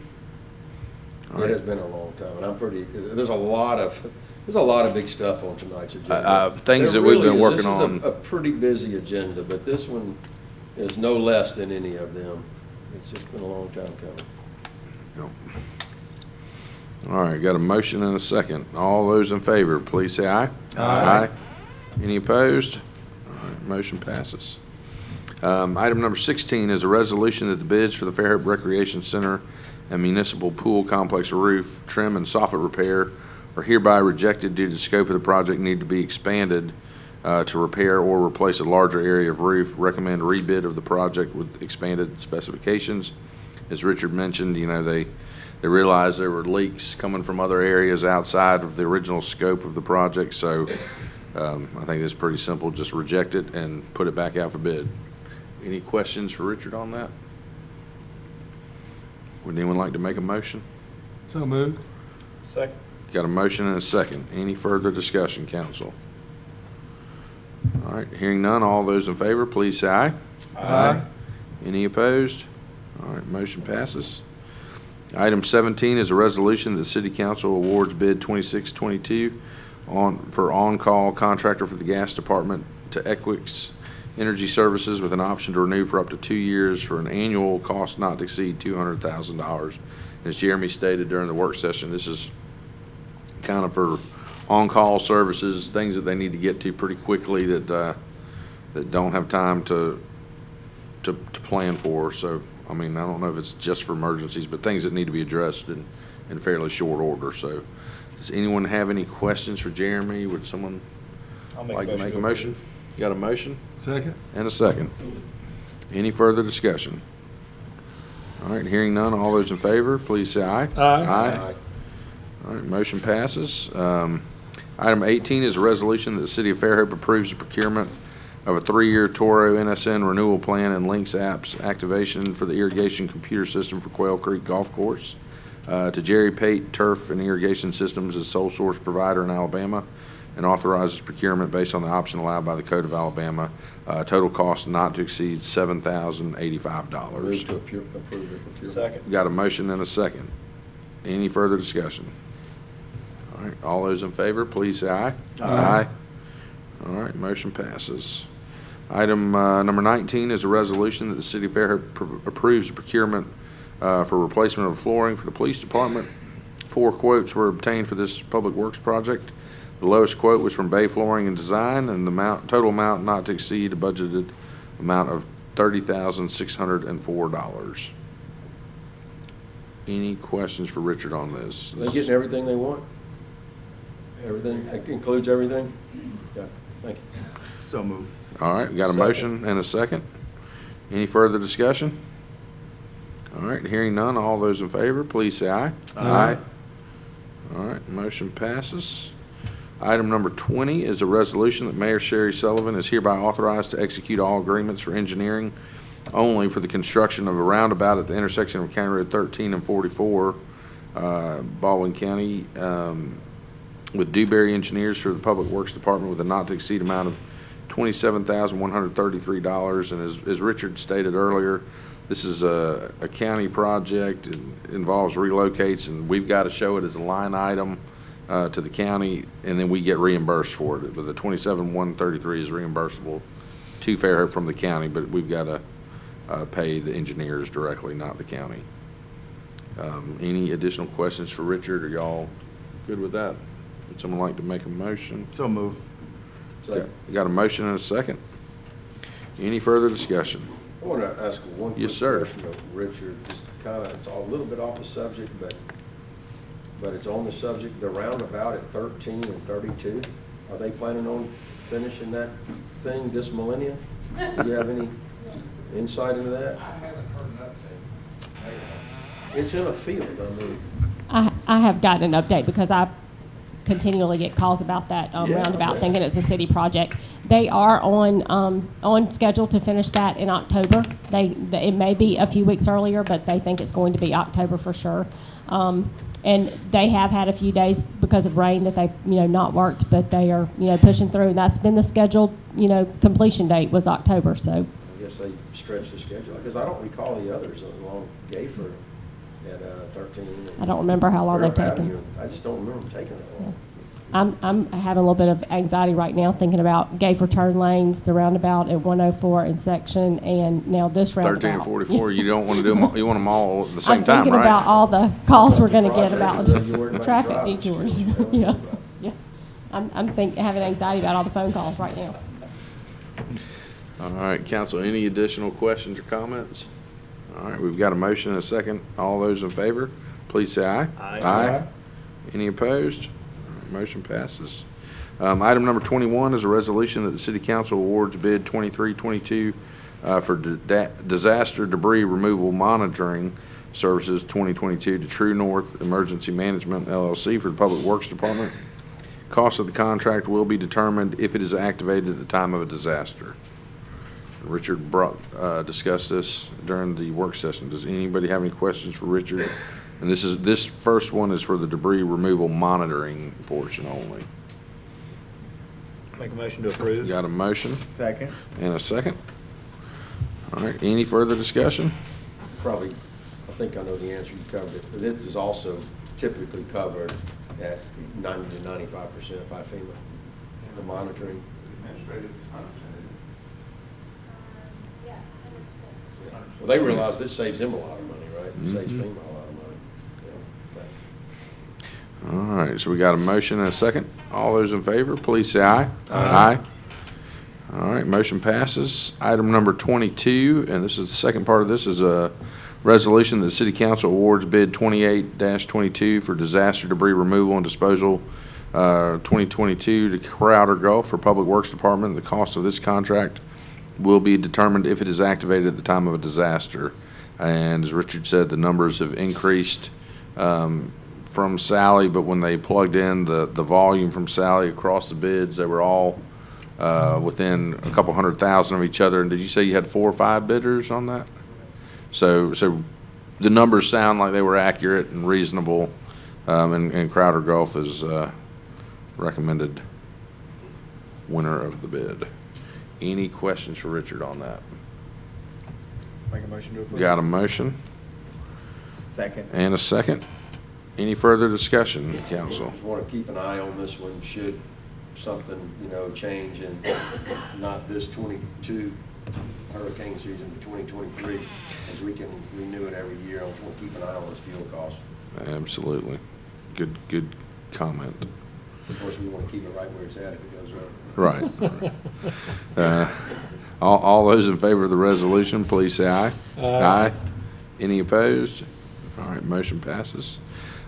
It has been a long time, and there's a lot of big stuff on tonight's agenda. Things There that we've really been is. working This is on. a pretty busy agenda, but this one is no less than any of them. It's just been a long time coming. All right, got a motion and a second. All those in favor, please say aye. Aye. Any opposed? All right, motion passes. Item number 16 is a resolution that the bids for the Fairhope Recreation Center and Municipal Pool Complex roof trim and soffit repair are hereby rejected due to the scope of the project need to be expanded to repair or replace a larger area of roof. Recommend rebid of the project with expanded specifications. As Richard mentioned, they realized there were leaks coming from other areas outside of the original scope of the project, so I think it's pretty simple. Just reject it and put it back out for bid. Any questions for Richard on that? Would anyone like to make a motion? So moved. Second. Got a motion and a second. Any further discussion, council? All right, hearing none, all those in favor, please say aye. Aye. Any opposed? All right, motion passes. Item 17 is a resolution that the City Council awards bid 2622 for on-call contractor for the gas department to Equix Energy Services with an option to renew for up to 2 years for an annual cost not to exceed $200,000. As Jeremy stated during the work session, this is kind of for on-call services, things that they need to get to pretty quickly that don't have time to plan for. So, I mean, I don't know if it's just for emergencies, but things that need to be addressed in fairly short order. So, does anyone have any questions for Jeremy? Would someone like to make a motion? Got a motion? Second. And a second. Any further discussion? All right, hearing none, all those in favor, please say aye. Aye. All right, motion passes. Item 18 is a resolution that the City of Fairhope approves the procurement of a 3-year Toro NSN renewal plan and links apps activation for the irrigation computer system for Quail Creek Golf Course to Jerry Pate Turf and Irrigation Systems as sole source provider in Alabama, and authorizes procurement based on the option allowed by the Code of Alabama. Total cost not to exceed $7,085. Move to approve the procurement. Second. Got a motion and a second. Any further discussion? All right, all those in favor, please say aye. Aye. All right, motion passes. Item number 19 is a resolution that the City of Fairhope approves the procurement for replacement of flooring for the police department. 4 quotes were obtained for this public works project. The lowest quote was from Bay Flooring and Design, and the total amount not to exceed a budgeted amount of $30,604. Any questions for Richard on this? They getting everything they want? Everything? That includes everything? Yeah, thank you. So moved. All right, we got a motion and a second. Any further discussion? All right, hearing none, all those in favor, please say aye. Aye. All right, motion passes. Item number 20 is a resolution that Mayor Sherry Sullivan is hereby authorized to execute all agreements for engineering only for the construction of a roundabout at the intersection of County Road 13 and 44, Baldwin County, with Dewberry Engineers for the Public Works Department with a not-to-exceed amount of $27,133. And as Richard stated earlier, this is a county project. It involves relocates, and we've got to show it as a line item to the county, and then we get reimbursed for it. But the $27,133 is reimbursable to Fairhope from the county, but we've got to pay the engineers directly, not the county. Any additional questions for Richard? Are y'all good with that? Would someone like to make a motion? So moved. Got a motion and a second. Any further discussion? I want to ask one quick Yes, sir. question of Richard, just kind of, it's a little bit off the subject, but it's on the subject, the roundabout at 13 and 32. Are they planning on finishing that thing this millennium? Do you have any insight into that? I haven't heard nothing. It's in a field, I mean. I have gotten an update because I continually get calls about that Yeah, roundabout, yeah. thinking it's a city project. They are on schedule to finish that in October. It may be a few weeks earlier, but they think it's going to be October for sure. And they have had a few days because of rain that they've not worked, but they are pushing through. And that's been the scheduled completion date was October. So I guess they stretched the schedule, because I don't recall the others along Gayford at 13. I don't remember how long they've Fairhope taken. Avenue. I just don't remember them taking that long. I'm having a little bit of anxiety right now thinking about Gayford turn lanes, the roundabout at 104 in section, and now this roundabout. 13 and 44, you don't want to do them, you want them all at the same I'm time, thinking right? about all the calls we're going to get about You're worried about traffic driving. detours. Yeah. Having anxiety about all the phone calls right now. All right, council, any additional questions or comments? All right, we've got a motion and a second. All those in favor, please say aye. Aye. Any opposed? Motion passes. Item number 21 is a resolution that the city council awards bid 2322 for disaster debris removal monitoring services 2022 to True North Emergency Management LLC for the Public Works Department. Cost of the contract will be determined if it is activated at the time of a disaster. Richard discussed this during the work session. Does anybody have any questions for Richard? And this first one is for the debris removal monitoring portion only. Make a motion to approve. Got a motion Second. and a second. All right, any further discussion? Probably, I think I know the answer, you covered it, but this is also typically covered at 90 to 95% by FEMA, the monitoring. Yeah. Well, they realize this saves them a lot of money, right? It saves FEMA a lot of money. Yeah. All right, so we got a motion and a second. All those in favor, please say aye. Aye. All right, motion passes. Item number 22, and this is the second part of this, is a resolution that the city council awards bid 28-22 for disaster debris removal and disposal 2022 to Crowder Gulf for Public Works Department. The cost of this contract will be determined if it is activated at the time of a disaster. And as Richard said, the numbers have increased from Sally, but when they plugged in the volume from Sally across the bids, they were all within a couple 100,000 of each other. And did you say you had 4 or 5 bidders on that? So the numbers sound like they were accurate and reasonable, and Crowder Gulf is recommended winner of the bid. Any questions for Richard on that? Make a motion to approve. Got a motion Second. and a second. Any further discussion, council? Just want to keep an eye on this one, should something, change in not this 22 hurricane season, but 2023, as we can renew it every year. I just want to keep an eye on this fuel cost. Absolutely. Good comment. Of course, we want to keep it right where it's at if it goes up. Right. All those in favor of the resolution, please say aye. Aye. Any opposed? All right, motion passes.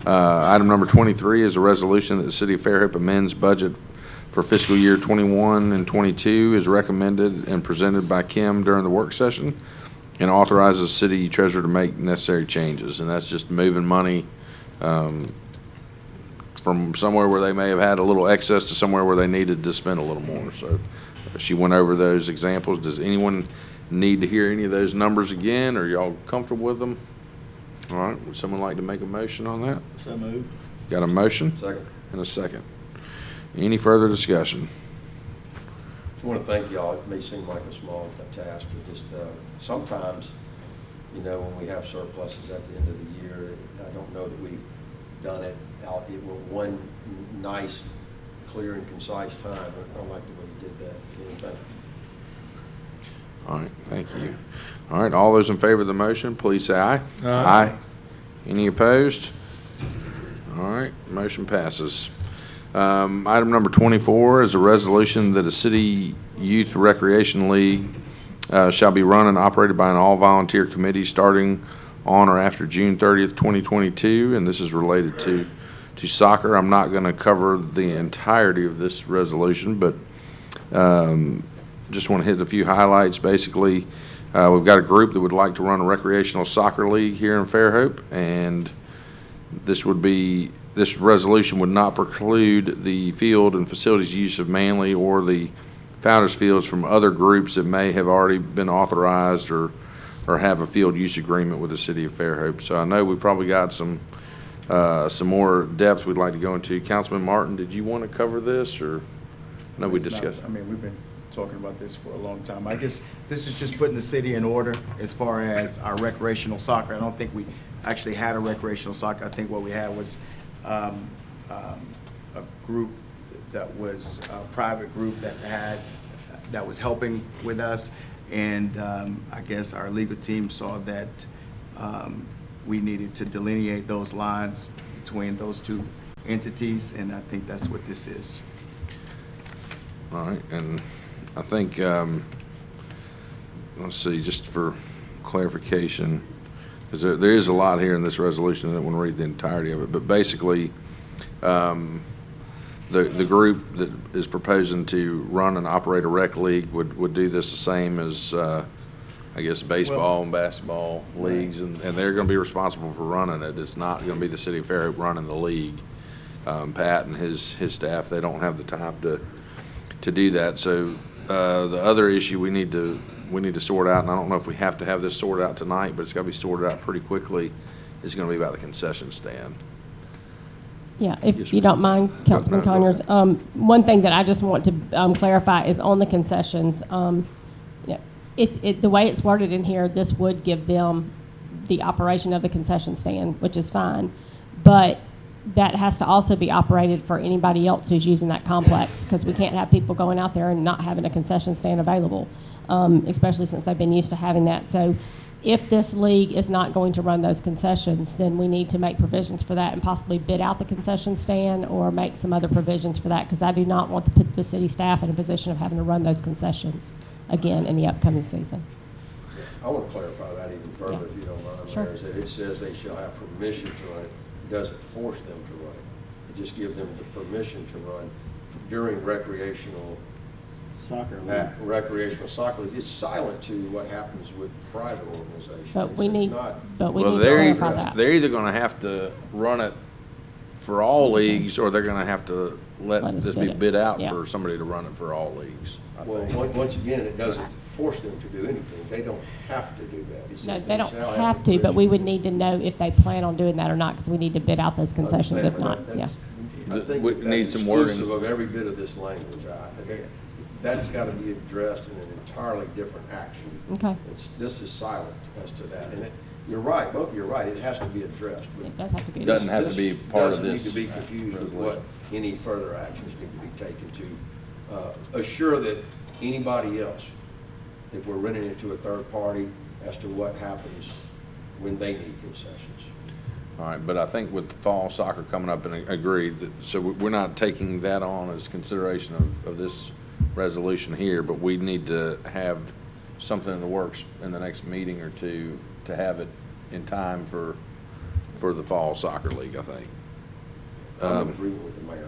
Item number 23 is a resolution that the city of Fairhope amends budget for fiscal year 21 and 22 is recommended and presented by Kim during the work session and authorizes the city treasurer to make necessary changes. And that's just moving money from somewhere where they may have had a little excess to somewhere where they needed to spend a little more. So she went over those examples. Does anyone need to hear any of those numbers again? Are y'all comfortable with them? All right, would someone like to make a motion on that? So moved. Got a motion? Second. And a second. Any further discussion? I want to thank y'all. It may seem like a small task, but just sometimes, when we have surpluses at the end of the year, I don't know that we've done it out in one nice, clear and concise time. I like the way you did that. Ken, thank you. All right, thank you. All right, all those in favor of the motion, please say aye. Aye. Any opposed? All right, motion passes. Item number 24 is a resolution that a city youth recreation league shall be run and operated by an all-volunteer committee starting on or after June 30th, 2022, and this is related to soccer. I'm not going to cover the entirety of this resolution, but just want to hit a few highlights. Basically, we've got a group that would like to run a recreational soccer league here in Fairhope, and this resolution would not preclude the field and facilities use of Manley or the Founders Fields from other groups that may have already been authorized or have a field use agreement with the city of Fairhope. So I know we probably got some more depth we'd like to go into. Councilman Martin, did you want to cover this, or no? We discussed. We've been talking about this for a long time. I guess this is just putting the city in order as far as our recreational soccer. I don't think we actually had a recreational soccer. I think what we had was a group that was a private group that was helping with us, and I guess our legal team saw that we needed to delineate those lines between those two entities, and I think that's what this is. All right, and I think let's see, just for clarification, because there is a lot here in this resolution. I don't want to read the entirety of it, but basically, the group that is proposing to run and operate a rec league would do this the same as, I guess, baseball and basketball leagues, and they're going to be responsible for running it. It's not going to be the city of Fairhope running the league. Pat and his staff, they don't have the time to do that. So the other issue we need to sort out, and I don't know if we have to have this sorted out tonight, but it's got to be sorted out pretty quickly, is going to be about the concession stand. Yeah, if you don't mind, Councilman Conyers. One thing that I just want to clarify is on the concessions. The way it's worded in here, this would give them the operation of the concession stand, which is fine. But that has to also be operated for anybody else who's using that complex, because we can't have people going out there and not having a concession stand available, especially since they've been used to having that. So if this league is not going to run those concessions, then we need to make provisions for that and possibly bid out the concession stand or make some other provisions for that, because I do not want to put the city staff in a position of having to run those concessions again in the upcoming season. I want to clarify that even further, if you don't mind, Sure. Mayor, is that it says they shall have permission to run it. It doesn't force them to run it. It just gives them the permission to run during recreational Soccer soccer league. It's silent to what happens with private organizations. But we It's need, not- but we Well, need to clarify that. they're either going to have to run it for all leagues, or they're going to have to Let let us this bid be it. bid out Yeah. for somebody to run it for all leagues. I Well, think. once again, it doesn't force them to do anything. They don't have to do that. It No, says they don't shall have the to, but we permission. would need to know if they plan on doing that or not, because we need to bid out those concessions if not, yeah. I think We that need that's some wording. exclusive of every bit of this language. That's got to be addressed in an entirely different action. Okay. This is silent as to that. And you're right, both of you are right, it has to be addressed. but It does have to be. Doesn't have to be part of this Doesn't need to be confused with what resolution. any further actions need to be taken to assure that anybody else, if we're renting it to a third party, as to what happens when they need concessions. All right, but I think with fall soccer coming up, and agreed, so we're not taking that on as consideration of this resolution here, but we need to have something in the works in the next meeting or two to have it in time for the fall soccer league, I think. I'm in agreement with the mayor.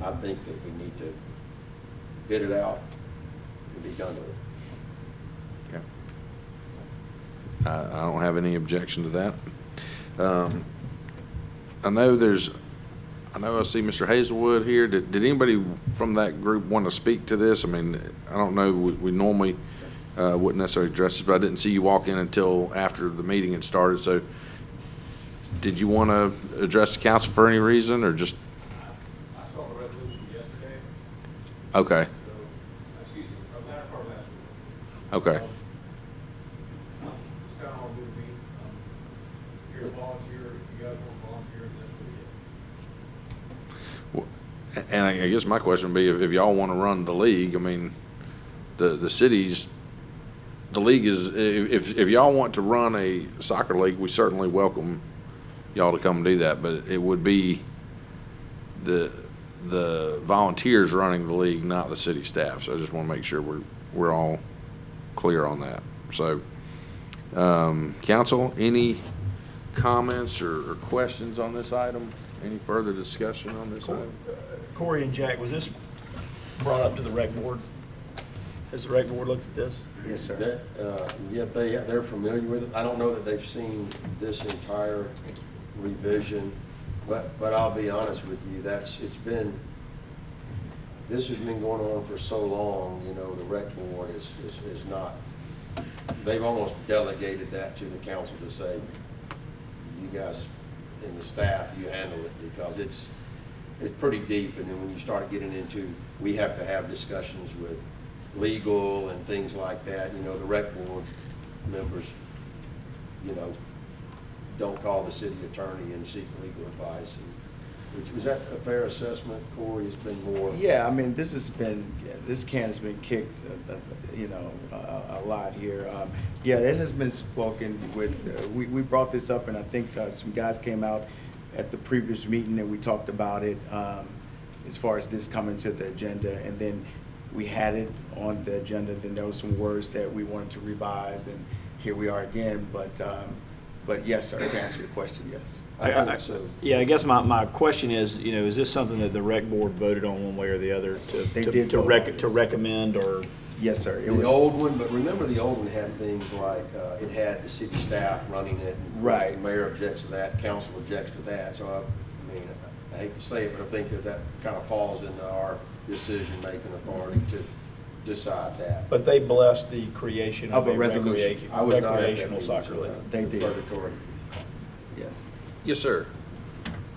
I think that we need to bid it out and be done with it. Okay. I don't have any objection to that. I know I see Mr. Hazelwood here. Did anybody from that group want to speak to this? I mean, I don't know, we normally wouldn't necessarily address this, but I didn't see you walk in until after the meeting had started, so did you want to address the council for any reason, or just? I saw the resolution yesterday, Okay, so, excuse me, latter part of last week. okay. It's kind of all new to me. You're a volunteer, you guys want volunteers, that's what we get. And I guess my question would be, if y'all want to run the league, I mean, the league is, if y'all want to run a soccer league, we certainly welcome y'all to come and do that, but it would be the volunteers running the league, not the city staff. So I just want to make sure we're all clear on that. So, council, any comments or questions on this item? Any further discussion on this item? Corey and Jack, was this brought up to the rec board? Has the rec board looked at this? Yes, sir. They're familiar with it. I don't know that they've seen this entire revision, but I'll be honest with you, this has been going on for so long, the rec board is not, they've almost delegated that to the council to say, you guys and the staff, you handle it, because it's pretty deep, and then when you start getting into, we have to have discussions with legal and things like that, the rec board members, don't call the city attorney and seek legal advice. Was that a fair assessment, Corey? It's been more? Yeah, I mean, this can has been kicked, a lot here. Yeah, this has been spoken with, we brought this up, and I think some guys came out at the previous meeting and we talked about it as far as this coming to the agenda. And then we had it on the agenda, then there were some words that we wanted to revise, and here we are again. But yes, sir, to answer your question, yes. I think so. Yeah, I guess my question is, is this something that the rec board voted on one way or the other They did vote on to this. recommend, or? Yes, sir. It The was old one, but remember the old one had things like, it had the city staff running it. And Right. The mayor objects to that, council objects to that. So I mean, I hate to say it, but I think that kind of falls into our decision-making authority to decide that. But they blessed the creation Of of a a resolution. I was not at that recreational meeting, soccer so league. They did. further correct. yes. Yes, sir.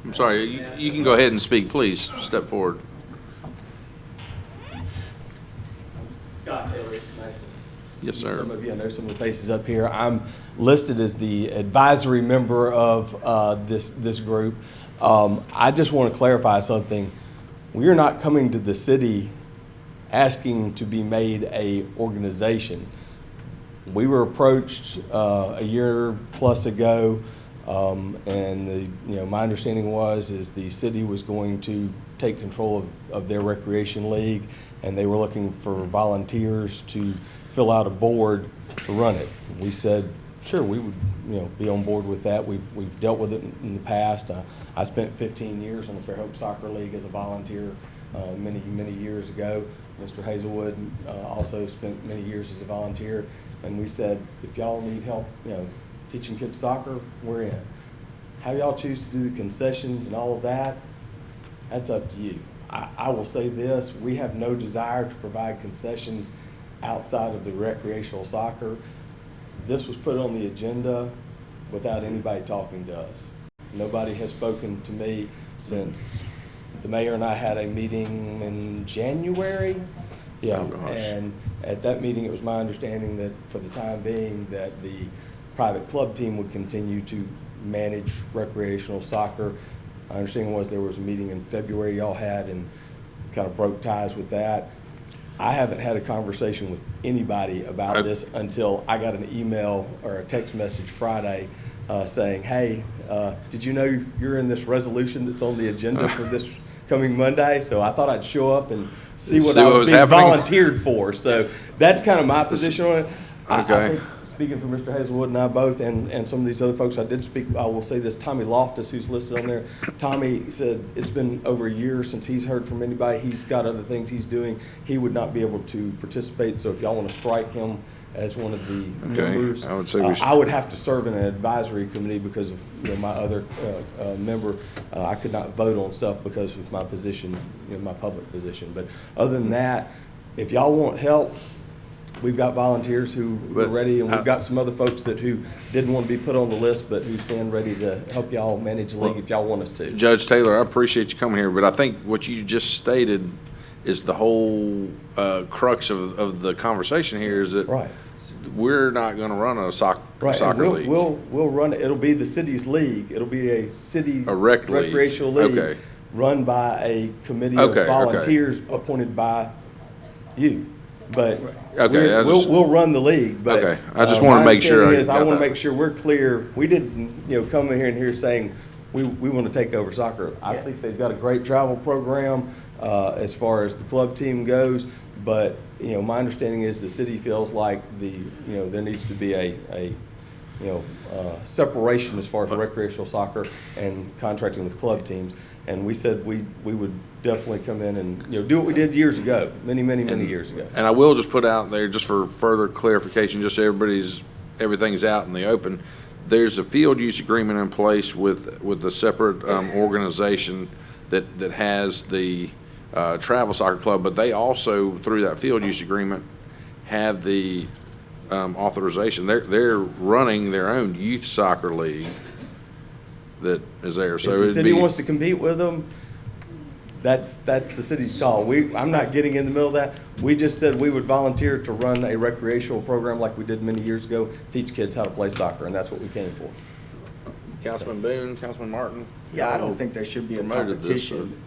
I'm sorry, you can go ahead and speak, please. Step forward. Scott Taylor, it's nice to Yes, meet sir. some of you. I know some of the faces up here. I'm listed as the advisory member of this group. I just want to clarify something. We are not coming to the city asking to be made a organization. We were approached a year plus ago, and my understanding is the city was going to take control of their recreation league, and they were looking for volunteers to fill out a board to run it. We said, sure, we would be on board with that. We've dealt with it in the past. I spent 15 years on the Fairhope Soccer League as a volunteer many years ago. Mr. Hazelwood also spent many years as a volunteer, and we said, if y'all need help, teaching kids soccer, we're in. How y'all choose to do the concessions and all of that, that's up to you. I will say this, we have no desire to provide concessions outside of the recreational soccer. This was put on the agenda without anybody talking to us. Nobody has spoken to me since the mayor and I had a meeting in January. Yeah, Oh, gosh. and at that meeting, it was my understanding that for the time being, that the private club team would continue to manage recreational soccer. My understanding was there was a meeting in February y'all had and kind of broke ties with that. I haven't had a conversation with anybody about this until I got an email or a text message Friday saying, hey, did you know you're in this resolution that's on the agenda for this coming Monday? So I thought I'd show up and see what I was being happening. volunteered for. So that's kind of my position on it. I Okay. think, speaking for Mr. Hazelwood and I both, and some of these other folks, I did speak, I will say this, Tommy Loftus, who's listed on there. Tommy said it's been over a year since he's heard from anybody. He's got other things he's doing. He would not be able to participate, so if y'all want to strike him as one of the members. I would say we should. I would have to serve in an advisory committee because of my other member. I could not vote on stuff because of my position, my public position. But other than that, if y'all want help, we've got volunteers who are ready, and we've got some other folks who didn't want to be put on the list, but who stand ready to help y'all manage the league if y'all want us to. Judge Taylor, I appreciate you coming here, but I think what you just stated is the whole crux of the conversation here is that Right. we're not going to run a soccer Right, league. we'll run it. It'll be the city's league. It'll be a city A rec league. recreational league Okay. run by a committee Okay, of volunteers appointed by you. But Okay, I just- we'll run the league. But Okay, I just wanna my make sure understanding I is got I want that. to make sure we're clear. We didn't come in here saying we want to take over soccer. I think they've got a great travel program as far as the club team goes. But my understanding is the city feels like there needs to be a separation as far as recreational soccer and contracting with club teams. And we said we would definitely come in and do what we did years ago, many years ago. And I will just put out there, just for further clarification, just so everything's out in the open. There's a field use agreement in place with a separate organization that has the travel soccer club, but they also, through that field use agreement, have the authorization. They're running their own youth soccer league that is there. So If the it'd city be, wants to compete with them, that's the city's call. I'm not getting in the middle of that. We just said we would volunteer to run a recreational program like we did many years ago, teach kids how to play soccer, and that's what we came for. Councilman Boone, Councilman Martin. Yeah, I don't think there should be a promoted this, competition.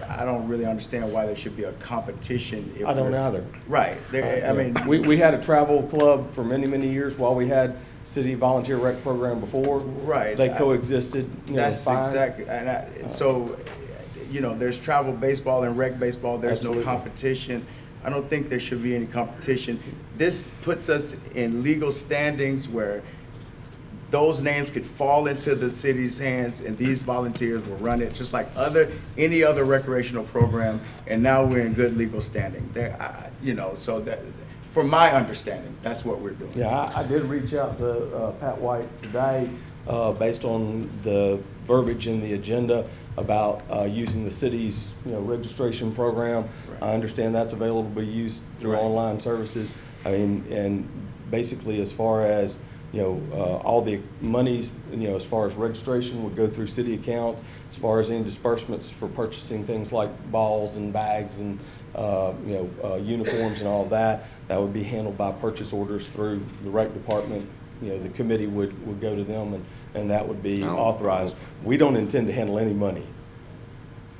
I don't really understand why there should be a competition. If I don't we're- either. Right. I mean, We had a travel club for many years while we had city volunteer rec program before. Right. They coexisted, that's fine. exactly, and so, there's travel baseball and rec baseball. There's Absolutely. no competition. I don't think there should be any competition. This puts us in legal standings where those names could fall into the city's hands, and these volunteers will run it just like any other recreational program. And now we're in good legal standing. So that, from my understanding, that's what we're doing. Yeah, I did reach out to Pat White today, based on the verbiage in the agenda about using the city's, registration program. Right. I understand that's available to be used through Right. online services. I mean, and basically as far as, all the monies, as far as registration would go through city accounts. As far as any disbursements for purchasing things like balls and bags and, uniforms and all of that, that would be handled by purchase orders through the rec department. The committee would go to them and that would be authorized. We don't intend to handle any money.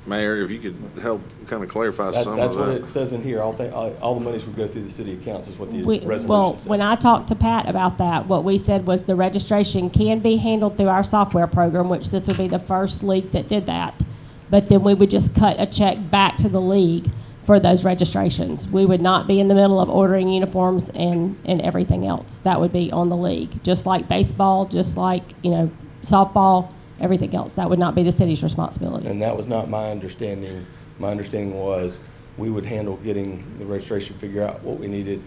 Mayor, if you could help kind of clarify some of that. That's what it says in here. All the monies would go through the city accounts is what the resolution Well, says. when I talked to Pat about that, what we said was the registration can be handled through our software program, which this would be the first league that did that. But then we would just cut a check back to the league for those registrations. We would not be in the middle of ordering uniforms and everything else. That would be on the league, just like baseball, just like, softball, everything else. That would not be the city's responsibility. And that was not my understanding. My understanding was we would handle getting the registration, figure out what we needed,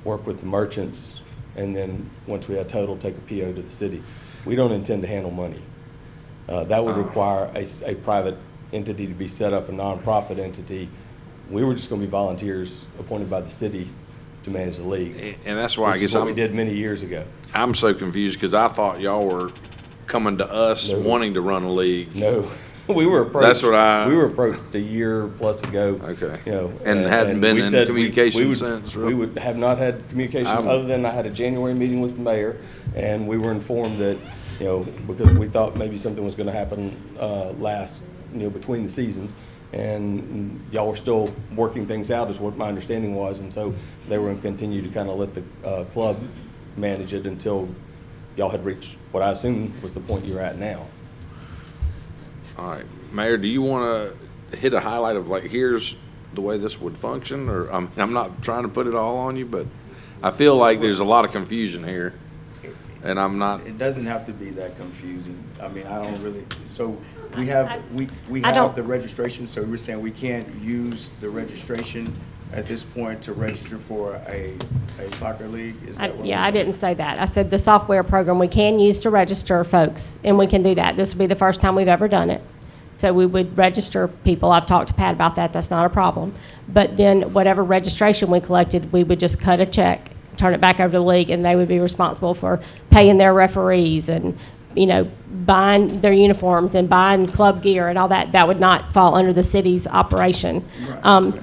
work with the merchants, and then once we had total, take a PO to the city. We don't intend to handle money. That would require a private entity to be set up, a nonprofit entity. We were just going to be volunteers appointed by the city to manage the league. And that's why I which is guess what we did many years ago. I'm so confused because I thought y'all were coming to us No. wanting to run a league. No, we were approached. That's what we were approached a year plus ago. Okay. And hadn't been we in said communication would, since, We really? would have not had communication other than I had a January meeting with the mayor, and we were informed that because we thought maybe something was going to happen between the seasons, and y'all were still working things out, is what my understanding was, and so they were going to continue to kind of let the club manage it until y'all had reached what I assume was the point you're at now. All right. Mayor, do you want to hit a highlight of here's the way this would function? Or I'm not trying to put it all on you, but I feel like there's a lot of confusion here. And I'm not. It doesn't have to be that confusing. I mean, I don't really, so we have I don't- the registration, so we're saying we can't use the registration at this point to register for a soccer league? Is that what we're Yeah, I saying? didn't say that. I said the software program we can use to register folks, and we can do that. This would be the first time we've ever done it. So we would register people. I've talked to Pat about that. That's not a problem. But then whatever registration we collected, we would just cut a check, turn it back over to the league, and they would be responsible for paying their referees and, buying their uniforms and buying club gear and all that. That would not fall under the city's operation. Right.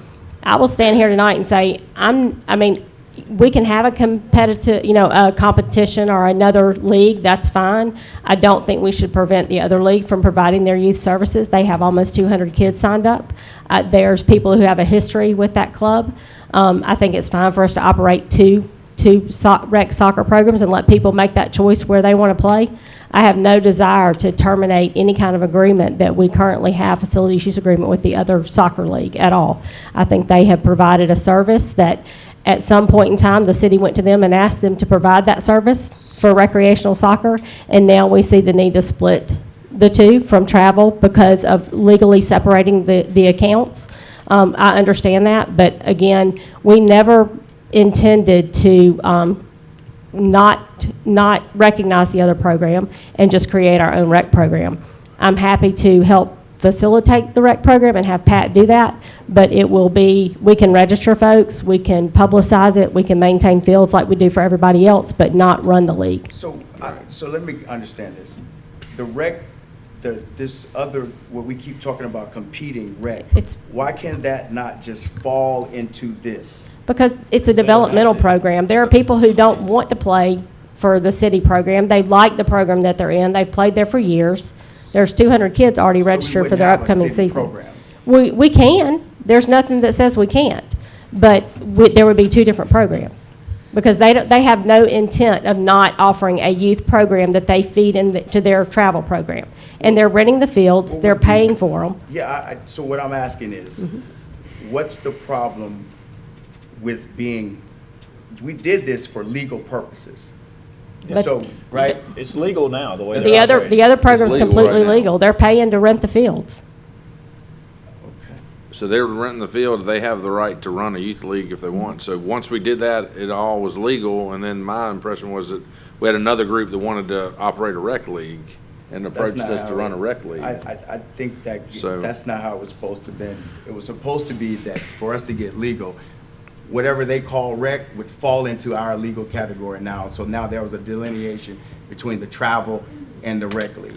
I will stand here tonight and say, we can have a competitive, a competition or another league, that's fine. I don't think we should prevent the other league from providing their youth services. They have almost 200 kids signed up. There's people who have a history with that club. I think it's fine for us to operate two rec soccer programs and let people make that choice where they want to play. I have no desire to terminate any kind of agreement that we currently have, facilities use agreement with the other soccer league at all. I think they have provided a service that at some point in time, the city went to them and asked them to provide that service for recreational soccer, and now we see the need to split the two from travel because of legally separating the accounts. I understand that, but again, we never intended to not recognize the other program and just create our own rec program. I'm happy to help facilitate the rec program and have Pat do that, but it will be, we can register folks, we can publicize it, we can maintain fields like we do for everybody else, but not run the league. So let me understand this. The rec, this other, what we keep talking about, competing rec, why can that not just fall into this? Because it's a developmental program. There are people who don't want to play for the city program. They like the program that they're in. They've played there for years. There's 200 kids already registered for their upcoming season. We can. There's nothing that says we can't. But there would be two different programs. Because they have no intent of not offering a youth program that they feed into their travel program. And they're renting the fields. They're paying for them. Yeah, so what I'm asking is, what's the problem with being, we did this for legal purposes. But- So, right? It's legal now, the way The they're other, operating. the other program's legal completely right now. legal. They're paying to rent the fields. Okay. So they're renting the field, they have the right to run a youth league if they want. So once we did that, it all was legal, and then my impression was that we had another group that wanted to operate a rec league and That's approached not us to how run a it- rec league. I think that, So- that's not how it was supposed to be. It was supposed to be that for us to get legal, whatever they call rec would fall into our legal category now. So now there was a delineation between the travel and the rec league.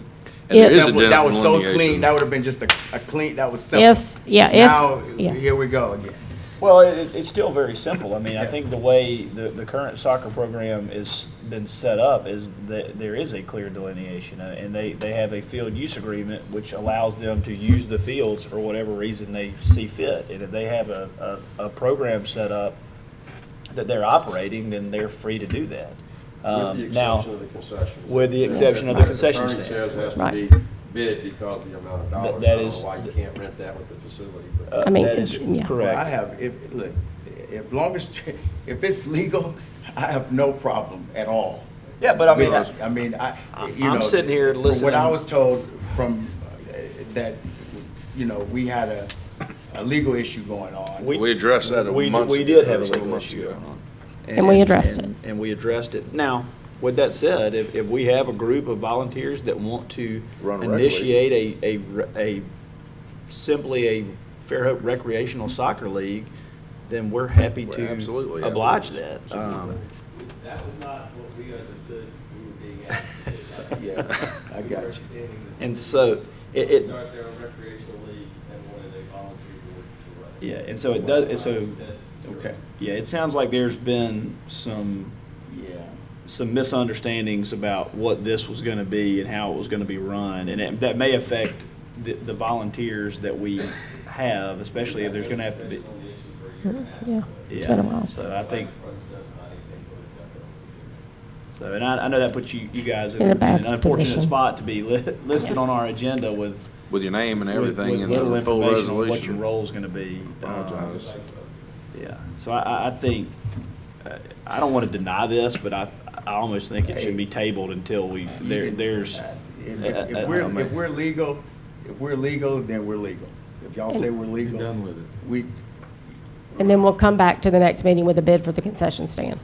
And there is a Simple, that was so delineation. clean, that would have been just a clean, that was simple. If Now, yeah. here we go again. Well, it's still very simple. I mean, I think the way the current soccer program is been set up is that there is a clear delineation, and they have a field use agreement which allows them to use the fields for whatever reason they see fit. And if they have a program set up that they're operating, then they're free to do that. With the Now, exception of the concessions. with the exception of the concession Attorney stand. says it has to Right. be bid because of the amount of dollars. that I don't is- know why you can't rent that with the facility, but. I mean, that is yeah. Well, I correct. have, look, as long as, if it's legal, I have no problem at all. Yeah, but I mean, you I'm know, sitting here from what listening- I was told from, that, you know, we had a legal issue going on. We addressed that we months we ago, did have a several legal months issue ago. going on. And we addressed it. And we addressed it. Now, with that said, if we have a group of volunteers that want to Run a rec initiate a simply a Fairhope recreational soccer league, then we're happy We're to absolutely happy oblige to that. support That was not what we understood we were being asked to do. Yeah, I got you. Understanding that And so, it, start their own recreational league and wanted a volunteer board to run it. yeah, and so it does, and so, Okay, yeah, it sounds like there's been some yeah. misunderstandings about what this was going to be and how it was going to be run, and that may affect the volunteers that we have, especially if there's going to have to be. Yeah, it's been a while. So I think, so, and I know that puts you guys in In a an bad unfortunate position. spot to be listed on our agenda with With your name and everything with and little the full information on what your resolution. role's going to be. Apologize. Yeah, so I think, I don't want to deny this, but I almost think it should be tabled until there's. If we're legal, then we're legal. If y'all say we're legal. You're done with it. We, And then we'll come back to the next meeting with a bid for the concession stand.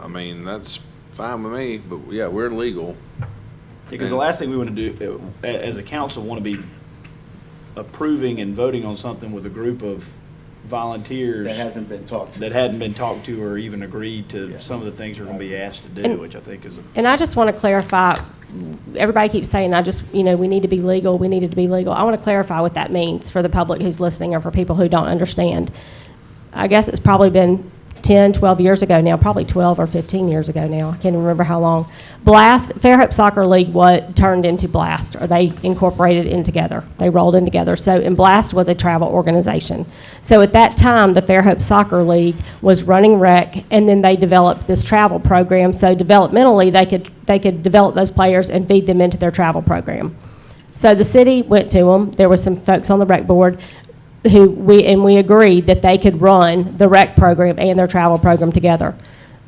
I mean, that's fine with me, but yeah, we're legal. Because the last thing we want to do, as a council, want to be approving and voting on something with a group of volunteers that hasn't been talked to. that hadn't been talked to or even agreed to Yeah. some of the things we're going to be asked to do, And- which I think is a. And I just want to clarify, everybody keeps saying, we need to be legal, we needed to be legal. I want to clarify what that means for the public who's listening or for people who don't understand. I guess it's probably been 10, 12 years ago now, probably 12 or 15 years ago now. I can't remember how long. Fairhope Soccer League turned into Blast, or they incorporated in together. They rolled in together. And Blast was a travel organization. So at that time, the Fairhope Soccer League was running rec, and then they developed this travel program. So developmentally, they could develop those players and feed them into their travel program. So the city went to them. There were some folks on the rec board we agreed that they could run the rec program and their travel program together.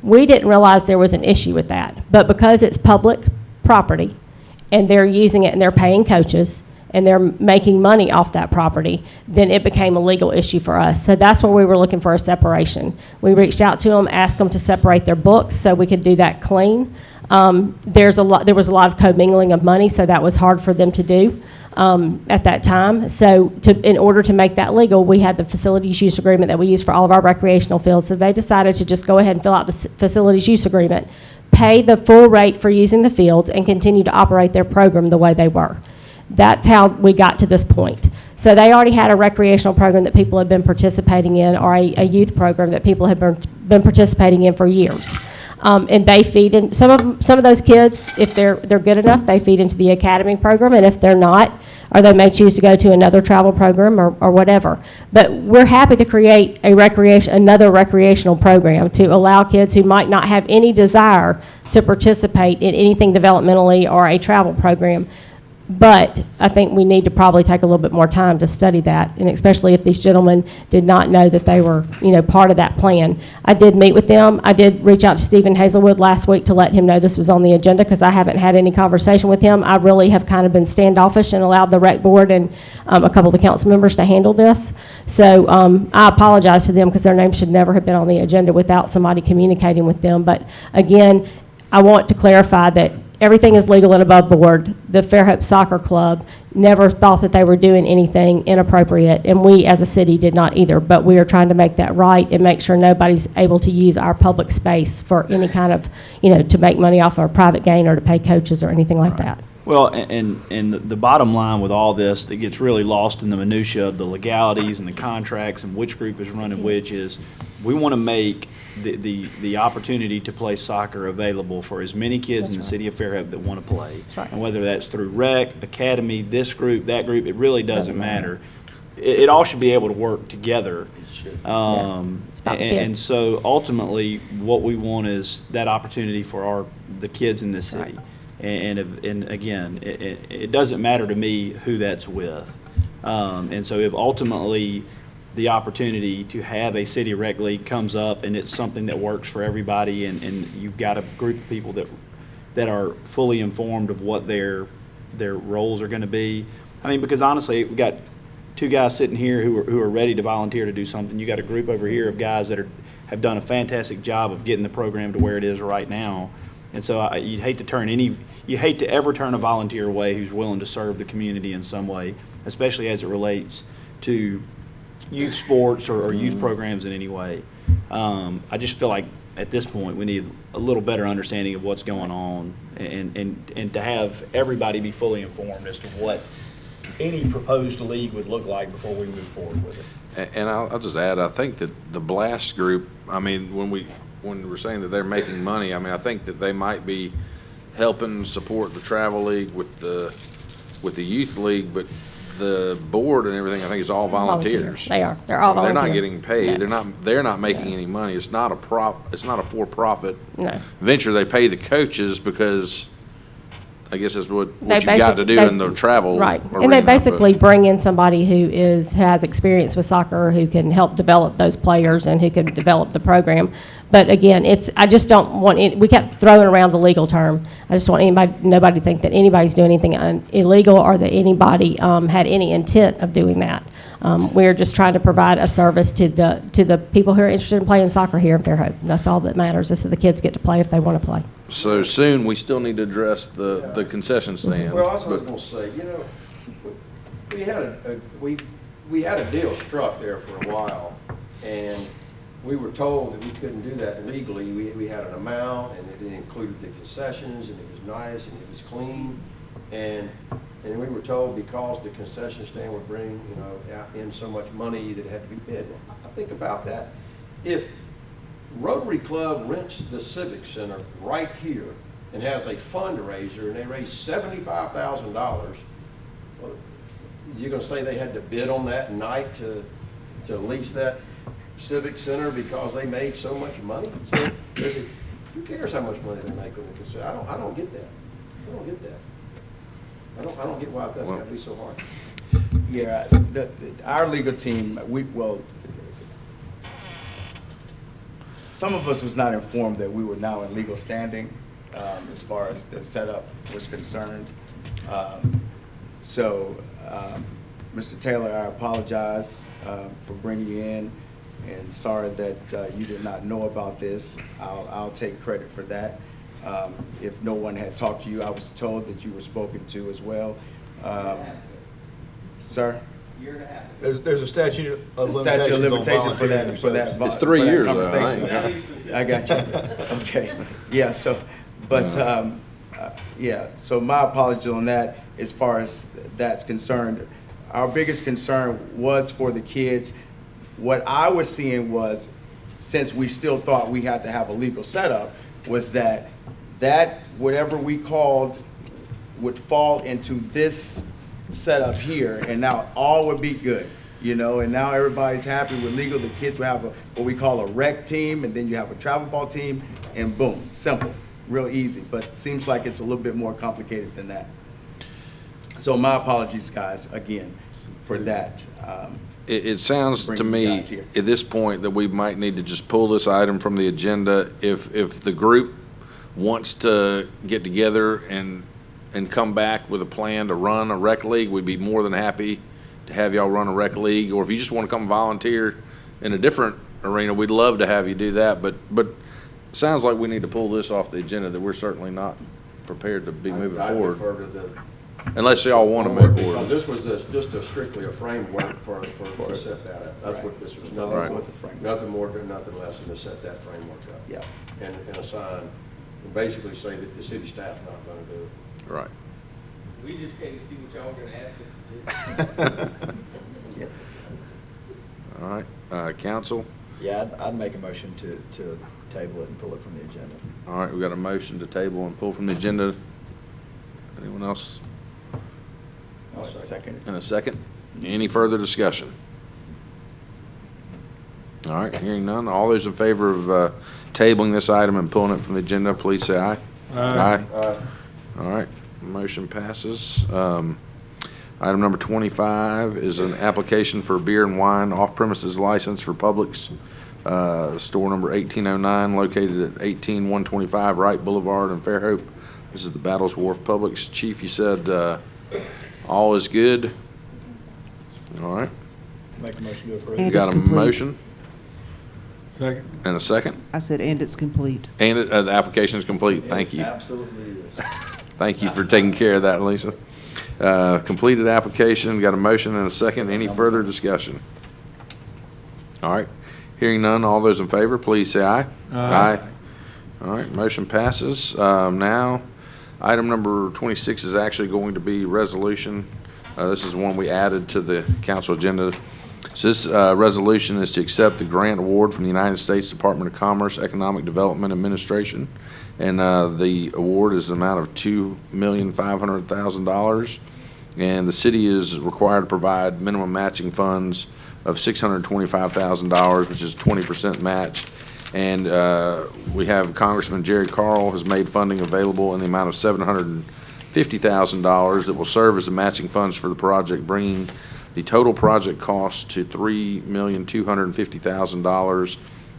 We didn't realize there was an issue with that, but because it's public property and they're using it and they're paying coaches and they're making money off that property, then it became a legal issue for us. So that's where we were looking for a separation. We reached out to them, asked them to separate their books so we could do that clean. There was a lot of commingling of money, so that was hard for them to do at that time. So in order to make that legal, we had the facilities use agreement that we use for all of our recreational fields. So they decided to just go ahead and fill out the facilities use agreement, pay the full rate for using the fields, and continue to operate their program the way they were. That's how we got to this point. So they already had a recreational program that people had been participating in, or a youth program that people had been participating in for years. And they feed in, some of those kids, if they're good enough, they feed into the academy program, and if they're not, or they may choose to go to another travel program or whatever. But we're happy to create another recreational program to allow kids who might not have any desire to participate in anything developmentally or a travel program. But I think we need to probably take a little bit more time to study that, and especially if these gentlemen did not know that they were, part of that plan. I did meet with them. I did reach out to Stephen Hazelwood last week to let him know this was on the agenda, because I haven't had any conversation with him. I really have kind of been standoffish and allowed the rec board and a couple of the council members to handle this. So I apologize to them, because their name should never have been on the agenda without somebody communicating with them. But again, I want to clarify that everything is legal and above board. The Fairhope Soccer Club never thought that they were doing anything inappropriate, and we as a city did not either. But we are trying to make that right and make sure nobody's able to use our public space for any kind of, to make money off of a private gain or to pay coaches or anything like that. Well, and the bottom line with all this that gets really lost in the minutia of the legalities and the contracts and which group is running which is, we want to make the opportunity to play soccer available for as many kids in the city of Fairhope that want to play. Right. And whether that's through rec, academy, this group, that group, it really doesn't matter. It all should be able to work together. It's about the And kids. so ultimately, what we want is that opportunity for the kids in this city. And again, it doesn't matter to me who that's with. And so if ultimately the opportunity to have a city rec league comes up and it's something that works for everybody, and you've got a group of people that are fully informed of what their roles are going to be. I mean, because honestly, we got two guys sitting here who are ready to volunteer to do something. You got a group over here of guys that have done a fantastic job of getting the program to where it is right now. And so you hate to ever turn a volunteer away who's willing to serve the community in some way, especially as it relates to youth sports or youth programs in any way. I just feel like at this point we need a little better understanding of what's going on, and to have everybody be fully informed as to what any proposed league would look like before we move forward with it. And I'll just add, I think that the Blast Group, I mean, when we're saying that they're making money, I mean, I think that they might be helping support the travel league with the youth league, but the board and everything, I think, is all volunteers. They are. They're all They're volunteer. not getting paid. No. They're not making any money. It's not a for-profit No. venture. They pay the coaches because I guess that's what They you got to do in the travel Right. arena, And they but- basically bring in somebody who has experience with soccer, who can help develop those players and who can develop the program. But again, I just don't want we kept throwing around the legal term. I just want nobody to think that anybody's doing anything illegal or that anybody had any intent of doing that. We're just trying to provide a service to the people who are interested in playing soccer here in Fairhope. That's all that matters, is that the kids get to play if they want to play. So soon, we still need to address the concession stand. Well, that's what I but- was gonna say, we had a deal struck there for a while, and we were told that we couldn't do that legally. We had an amount, and it included the concessions, and it was nice, and it was clean, and we were told because the concession stand would bring, in so much money that it had to be bid. Well, I think about that. If Rotary Club rents the Civic Center right here and has a fundraiser, and they raise $75,000, well, you're gonna say they had to bid on that night to lease that Civic Center because they made so much money? So who cares how much money they make on the concession? I don't get that. I don't get that. I don't get why that's gotta be so hard. Yeah, our legal team, some of us was not informed that we were now in legal standing as far as the setup was concerned. Mr. Taylor, I apologize for bringing you in, and sorry that you did not know about this. I'll take credit for that. If no one had talked to you, I was told that you were spoken to as well. Sir? There's a statute of limitation for that. It's 3 years, though. Conversation. I got you. Okay. Yeah. So, So my apology on that. As far as that's concerned, our biggest concern was for the kids. What I was seeing was, since we still thought we had to have a legal setup, was that whatever we called would fall into this setup here, and now all would be good, and now everybody's happy with legal. The kids will have what we call a rec team, and then you have a travel ball team, and boom, simple, real easy. But it seems like it's a little bit more complicated than that. So my apologies, guys, again, for that. It sounds Bring to you me, guys here. at this point, that we might need to just pull this item from the agenda. If the group wants to get together and come back with a plan to run a rec league, we'd be more than happy to have y'all run a rec league. Or if you just want to come volunteer in a different arena, we'd love to have you do that. But it sounds like we need to pull this off the agenda, that we're certainly not prepared to be moving I forward. defer to the. Unless y'all want to move Because forward. this was just strictly a framework for to set that up. That's what this was. So this was a framework. Nothing more, nothing less than to set that framework up. Yeah. And assign, and basically say that the city staff's not gonna do it. Right. We just came to see what y'all were gonna ask us to do. Yep. All right, council? Yeah, I'd make a motion to table it and pull it from the agenda. All right, we got a motion to table and pull from the agenda. Anyone else Second. in a second? Any further discussion? All right, hearing none. All those in favor of tabling this item and pulling it from the agenda, please say aye. Aye. All right, motion passes. Item number 25 is an application for beer and wine off-premises license for Publix, store number 1809, located at 18125 Wright Boulevard in Fairhope. This is the Battles Wharf Publix. Chief, you said all is good? All right. Make a motion to approve. We And got a it's complete. motion Second. and a second? I said, and it's complete. And the application is complete. Thank you. Absolutely is. Thank you for taking care of that, Lisa. Completed application, got a motion and a second. Any further discussion? All right. Hearing none, all those in favor, please say aye. Aye. All right, motion passes. Now, item number 26 is actually going to be resolution. This is one we added to the council agenda. So this resolution is to accept the grant award from the United States Department of Commerce Economic Development Administration. And the award is an amount of $2,500,000. And the city is required to provide minimum matching funds of $625,000, which is 20% match. And we have Congressman Jerry Carl has made funding available in the amount of $750,000 that will serve as the matching funds for the project, bringing the total project cost to $3,250,000.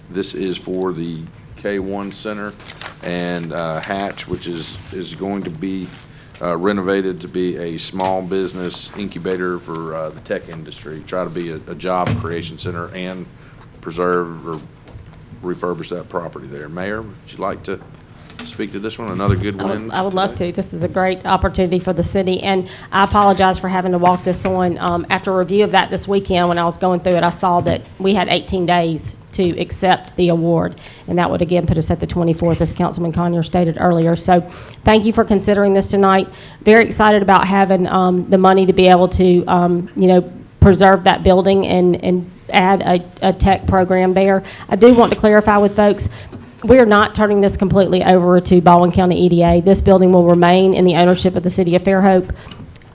This is for the K1 Center and Hatch, which is going to be renovated to be a small business incubator for the tech industry, try to be a job creation center and preserve or refurbish that property there. Mayor, would you like to speak to this one? Another good win? I would love today? to. This is a great opportunity for the city, and I apologize for having to walk this on. After a review of that this weekend, when I was going through it, I saw that we had 18 days to accept the award, and that would again put us at the 24th, as Councilman Conyer stated earlier. So thank you for considering this tonight. Very excited about having the money to be able to, preserve that building and add a tech program there. I do want to clarify with folks, we are not turning this completely over to Baldwin County EDA. This building will remain in the ownership of the city of Fairhope.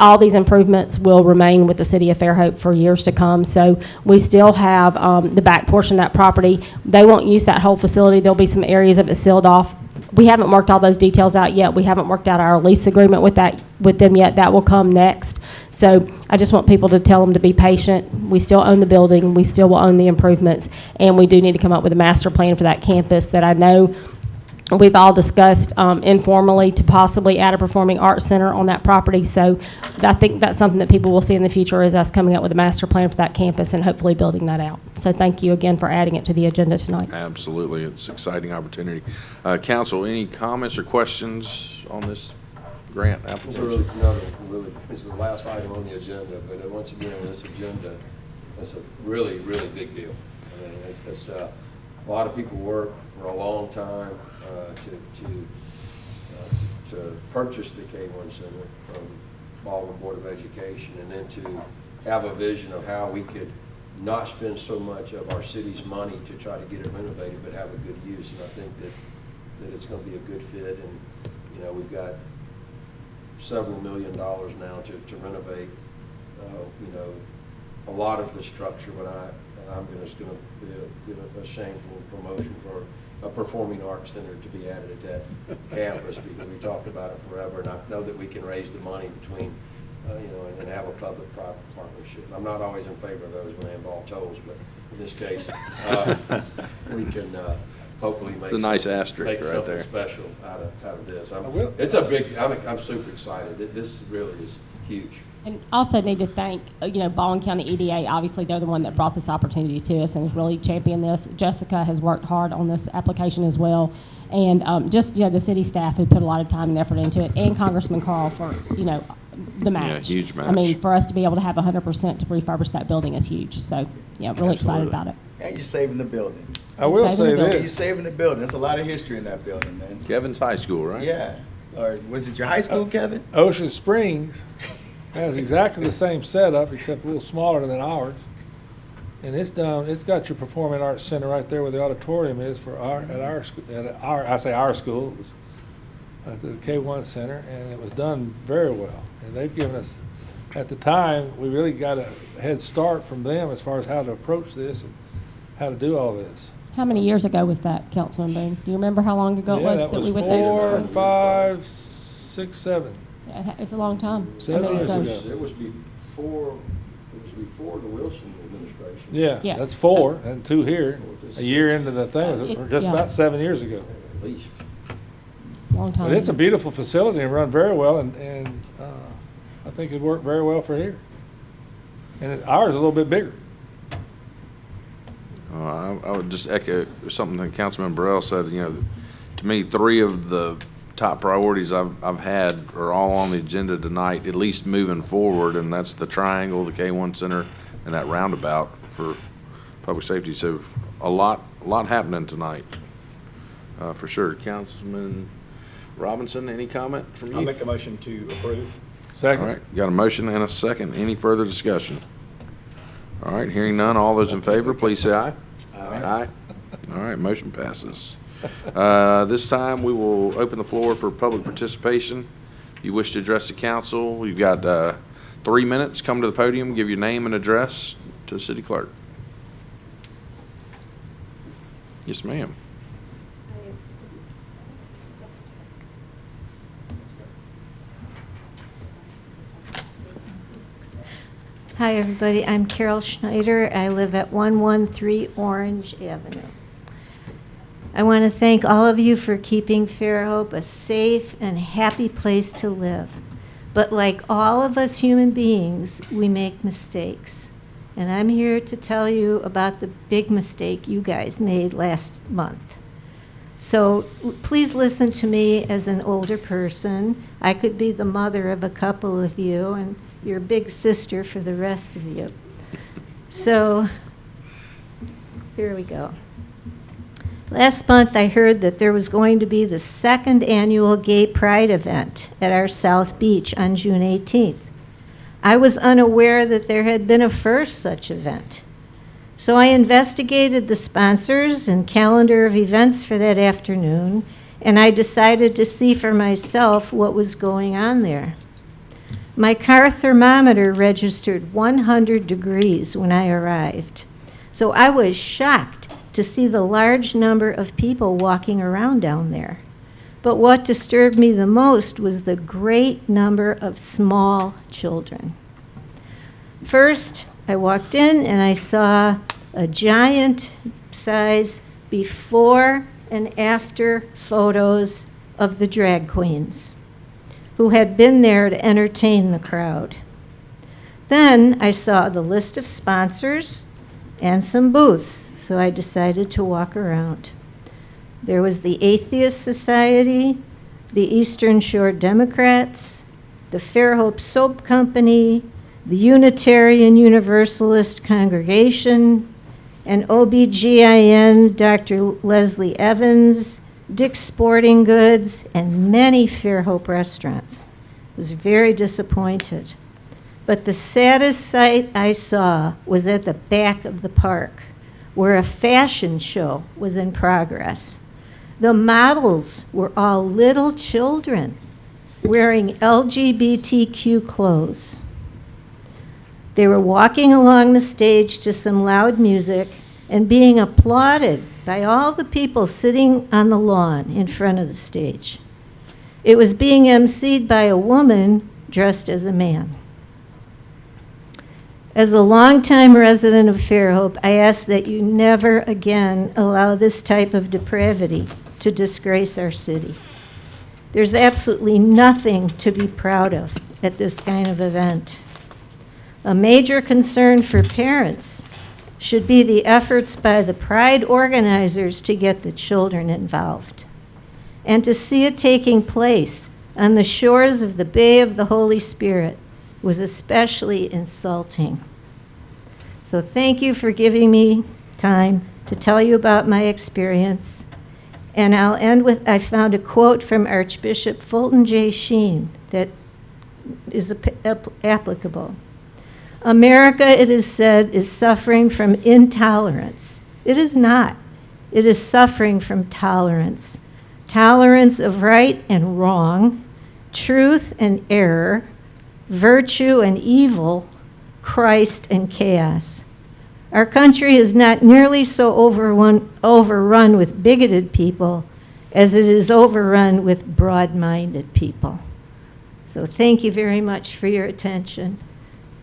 All these improvements will remain with the city of Fairhope for years to come. So we still have the back portion of that property. They won't use that whole facility. There'll be some areas of it sealed off. We haven't worked all those details out yet. We haven't worked out our lease agreement with them yet. That will come next. So I just want people to tell them to be patient. We still own the building. We still will own the improvements. And we do need to come up with a master plan for that campus that I know we've all discussed informally to possibly add a performing arts center on that property. So I think that's something that people will see in the future, is us coming up with a master plan for that campus and hopefully building that out. So thank you again for adding it to the agenda tonight. Absolutely. It's an exciting opportunity. Council, any comments or questions on this grant This application? is the last item on the agenda, but once again, this agenda, it's a really, really big deal. I mean, it's a lot of people work for a long time to purchase the K1 Center from Baldwin Board of Education, and then to have a vision of how we could not spend so much of our city's money to try to get it renovated, but have a good use. And I think that it's going to be a good fit. And we've got several $1 million now to renovate. A lot of the structure. I'm just going to give a shameful promotion for a performing arts center to be added at that campus, because we talked about it forever, and I know that we can raise the money between and have a public-private partnership. I'm not always in favor of those when they involve tolls, but in this case, we can hopefully make It's a nice asterisk make right something there. special out of this. will. It's a big. I'm super excited. This really is huge. And also need to thank, Baldwin County EDA. Obviously, they're the one that brought this opportunity to us and has really championed this. Jessica has worked hard on this application as well. And the city staff who put a lot of time and effort into it, and Congressman Carl for, the match. Yeah, huge match. I mean, for us to be able to have 100% to refurbish that building is huge. So, really excited about it. And you're saving the building. I will Saving say the building. You're this, saving the building. There's a lot of history in that building, man. Kevin's high school, right? Yeah. Or was it your high school, Kevin? Ocean Springs has exactly the same setup, except a little smaller than ours. And it's got your Performing Arts Center right there where the auditorium is for our school, it's at the K1 Center, and it was done very well. And they've given us, at the time, we really got a head start from them as far as how to approach this and how to do all this. How many years ago was that, Councilman Boone? Do you remember how long ago it was that we was went there? 4, 5, 6, 7. Yeah, it's a long time. 7 years so- ago. It was before the Wilson administration. Yeah, Yeah. that's 4 and 2 here. A year into the thing, It- or just yeah. about 7 years ago. At least. It's a long time. But it's a beautiful facility and run very well, and I think it worked very well for here. And ours is a little bit bigger. I would just echo something that Councilman Burrell said. To me, 3 of the top priorities I've had are all on the agenda tonight, at least moving forward, and that's the Triangle, the K1 Center, and that Roundabout for public safety. So a lot happening tonight, for sure. Councilman Robinson, any comment from you? I'll make a motion to approve. All Second. right, got a motion and a second. Any further discussion? All right, hearing none, all those in favor, please say aye. Aye. All right, motion passes. This time, we will open the floor for public participation. If you wish to address the council, you've got 3 minutes. Come to the podium, give your name and address to the city clerk. Yes, ma'am. Hi, everybody. I'm Carol Schneider. I live at 113 Orange Avenue. I want to thank all of you for keeping Fairhope a safe and happy place to live. But like all of us human beings, we make mistakes. And I'm here to tell you about the big mistake you guys made last month. So please listen to me as an older person. I could be the mother of a couple of you, and your big sister for the rest of you. So here we go. Last month, I heard that there was going to be the 2nd annual Gay Pride event at our South Beach on June 18th. I was unaware that there had been a first such event. So I investigated the sponsors and calendar of events for that afternoon, and I decided to see for myself what was going on there. My car thermometer registered 100 degrees when I arrived. So I was shocked to see the large number of people walking around down there. But what disturbed me the most was the great number of small children. First, I walked in and I saw a giant size before and after photos of the drag queens who had been there to entertain the crowd. Then I saw the list of sponsors and some booths, so I decided to walk around. There was the Atheist Society, the Eastern Shore Democrats, the Fairhope Soap Company, the Unitarian Universalist Congregation, and OBGYN Dr. Leslie Evans, Dick's Sporting Goods, and many Fairhope restaurants. I was very disappointed. But the saddest sight I saw was at the back of the park, where a fashion show was in progress. The models were all little children wearing LGBTQ clothes. They were walking along the stage to some loud music and being applauded by all the people sitting on the lawn in front of the stage. It was being emceed by a woman dressed as a man. As a longtime resident of Fairhope, I ask that you never again allow this type of depravity to disgrace our city. There's absolutely nothing to be proud of at this kind of event. A major concern for parents should be the efforts by the Pride organizers to get the children involved. And to see it taking place on the shores of the Bay of the Holy Spirit was especially insulting. So thank you for giving me time to tell you about my experience. And I'll end with, I found a quote from Archbishop Fulton J. Sheen that is applicable. America, it is said, is suffering from intolerance. It is not. It is suffering from tolerance. Tolerance of right and wrong, truth and error, virtue and evil, Christ and chaos. Our country is not nearly so overrun with bigoted people as it is overrun with broad-minded people. So thank you very much for your attention.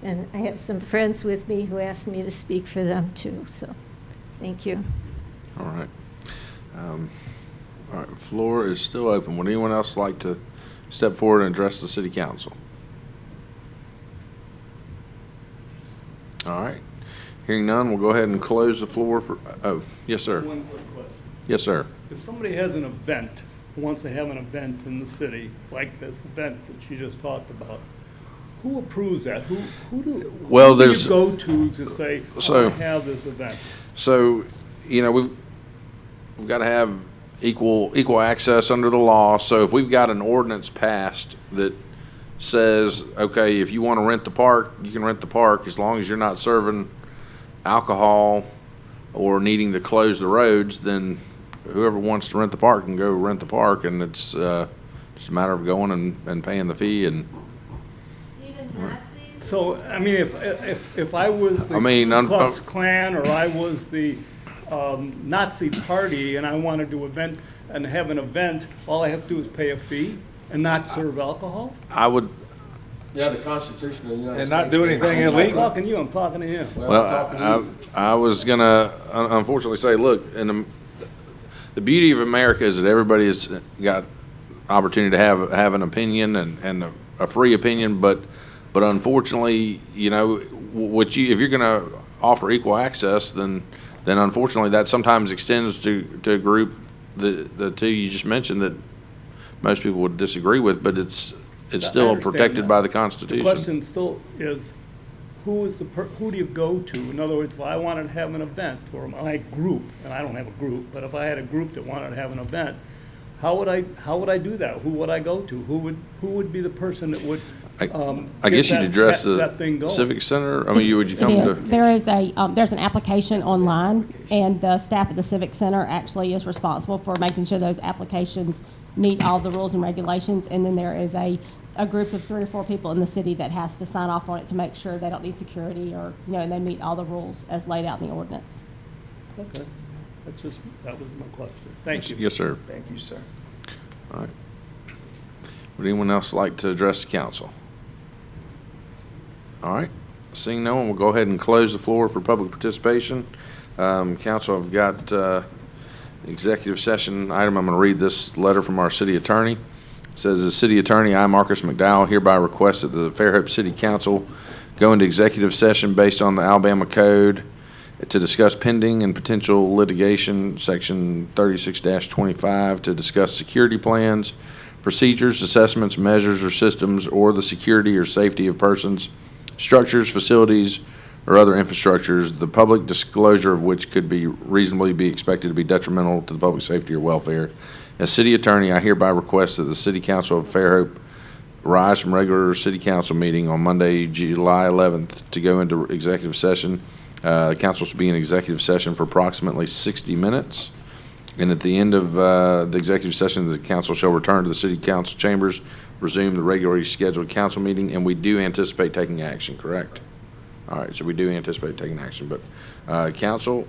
And I have some friends with me who asked me to speak for them too, so thank you. All right. All right, floor is still open. Would anyone else like to step forward and address the city council? All right. Hearing none, we'll go ahead and close the floor for, oh, yes, sir. One quick question. Yes, sir. If somebody has an event, wants to have an event in the city, like this event that you just talked about, who approves that? Who do there's- you go to say, So- I have this event? So, you know, we've got to have equal access under the law. So if we've got an ordinance passed that says, okay, if you want to rent the park, you can rent the park as long as you're not serving alcohol or needing to close the roads, then whoever wants to rent the park can go rent the park, and it's just a matter of going and paying the fee. And So, I mean, if I was the I mean, Ku Klux Klan or I was the Nazi party and I wanted to have an event, all I have to do is pay a fee and not serve alcohol? I would, Yeah, the Constitution of the United States. And not do anything I'm not illegal. talking to you, I'm talking to him. well, I was gonna unfortunately say, look, and the beauty of America is that everybody's got opportunity to have an opinion and a free opinion, but unfortunately, you know, if you're gonna offer equal access, then unfortunately that sometimes extends to a group, the two you just mentioned, that most people would disagree with, but it's still understand protected that. by the The Constitution. question still is, who do you go to? In other words, if I wanted to have an event, or my group, and I don't have a group, but if I had a group that wanted to have an event, how would I do that? Who would I go to? Who would be the person that would I get guess you'd address that thing the going? Civic Center. I mean, would you It come to? is. There is there's an application online, and the staff at the Civic Center actually is responsible for making sure those applications meet all the rules and regulations. And then there is a group of 3 or 4 people in the city that has to sign off on it to make sure they don't need security or, you know, and they meet all the rules as laid out in the ordinance. Okay, that was my question. Thank you. Yes, sir. Thank you, sir. All right. Would anyone else like to address the council? All right. Seeing no one, we'll go ahead and close the floor for public participation. Council, I've got executive session item. I'm going to read this letter from our city attorney. It says, "The city attorney, I, Marcus McDowell, hereby request that the Fairhope City Council go into executive session based on the Alabama Code to discuss pending and potential litigation, section 36-25, to discuss security plans, procedures, assessments, measures, or systems, or the security or safety of persons, structures, facilities, or other infrastructures, the public disclosure of which could be reasonably be expected to be detrimental to the public safety or welfare. As city attorney, I hereby request that the City Council of Fairhope rise from regular city council meeting on Monday, July 11th, to go into executive session. The council should be in executive session for approximately 60 minutes. And at the end of the executive session, the council shall return to the city council chambers, resume the regularly scheduled council meeting, and we do anticipate taking action, correct? All right, so we do anticipate taking action, but council,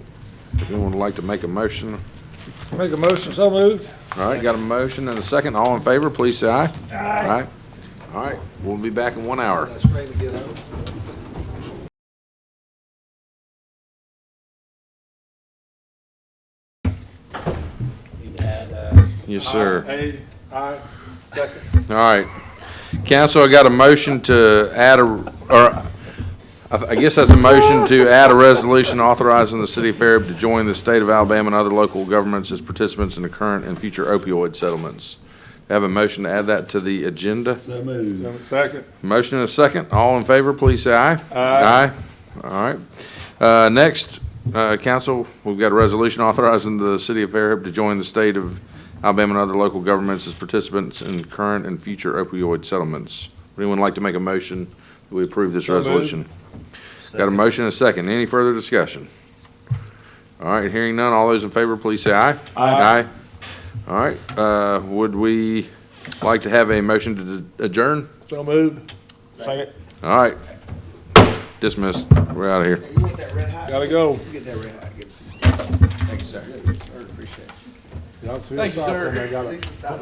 if anyone would like to make a motion. Make a motion, so moved. All right, got a motion and a second. All in favor, please say aye. Aye. All right, we'll be back in 1 hour. Yes, sir. Aye. Second. All right. Council, I got a motion to add I guess that's a motion to add a resolution authorizing the city of Fairhope to join the state of Alabama and other local governments as participants in the current and future opioid settlements. Have a motion to add that to the agenda. Second. Motion and a second. All in favor, please say aye. Aye. All right. Next, council, we've got a resolution authorizing the city of Fairhope to join the state of Alabama and other local governments as participants in current and future opioid settlements. Would anyone like to make a motion that we approve this resolution? Got a motion and a second. Any further discussion? All right, hearing none. All those in favor, please say aye. Aye. All right, would we like to have a motion to adjourn? So moved. Second. All right. Dismissed. We're out of here. You want that red hot? Gotta go. You get that red hot, give it to me. Thank you, sir. Appreciate it. Y'all see Thank you, soccer, sir. they gotta- Lisa, stop.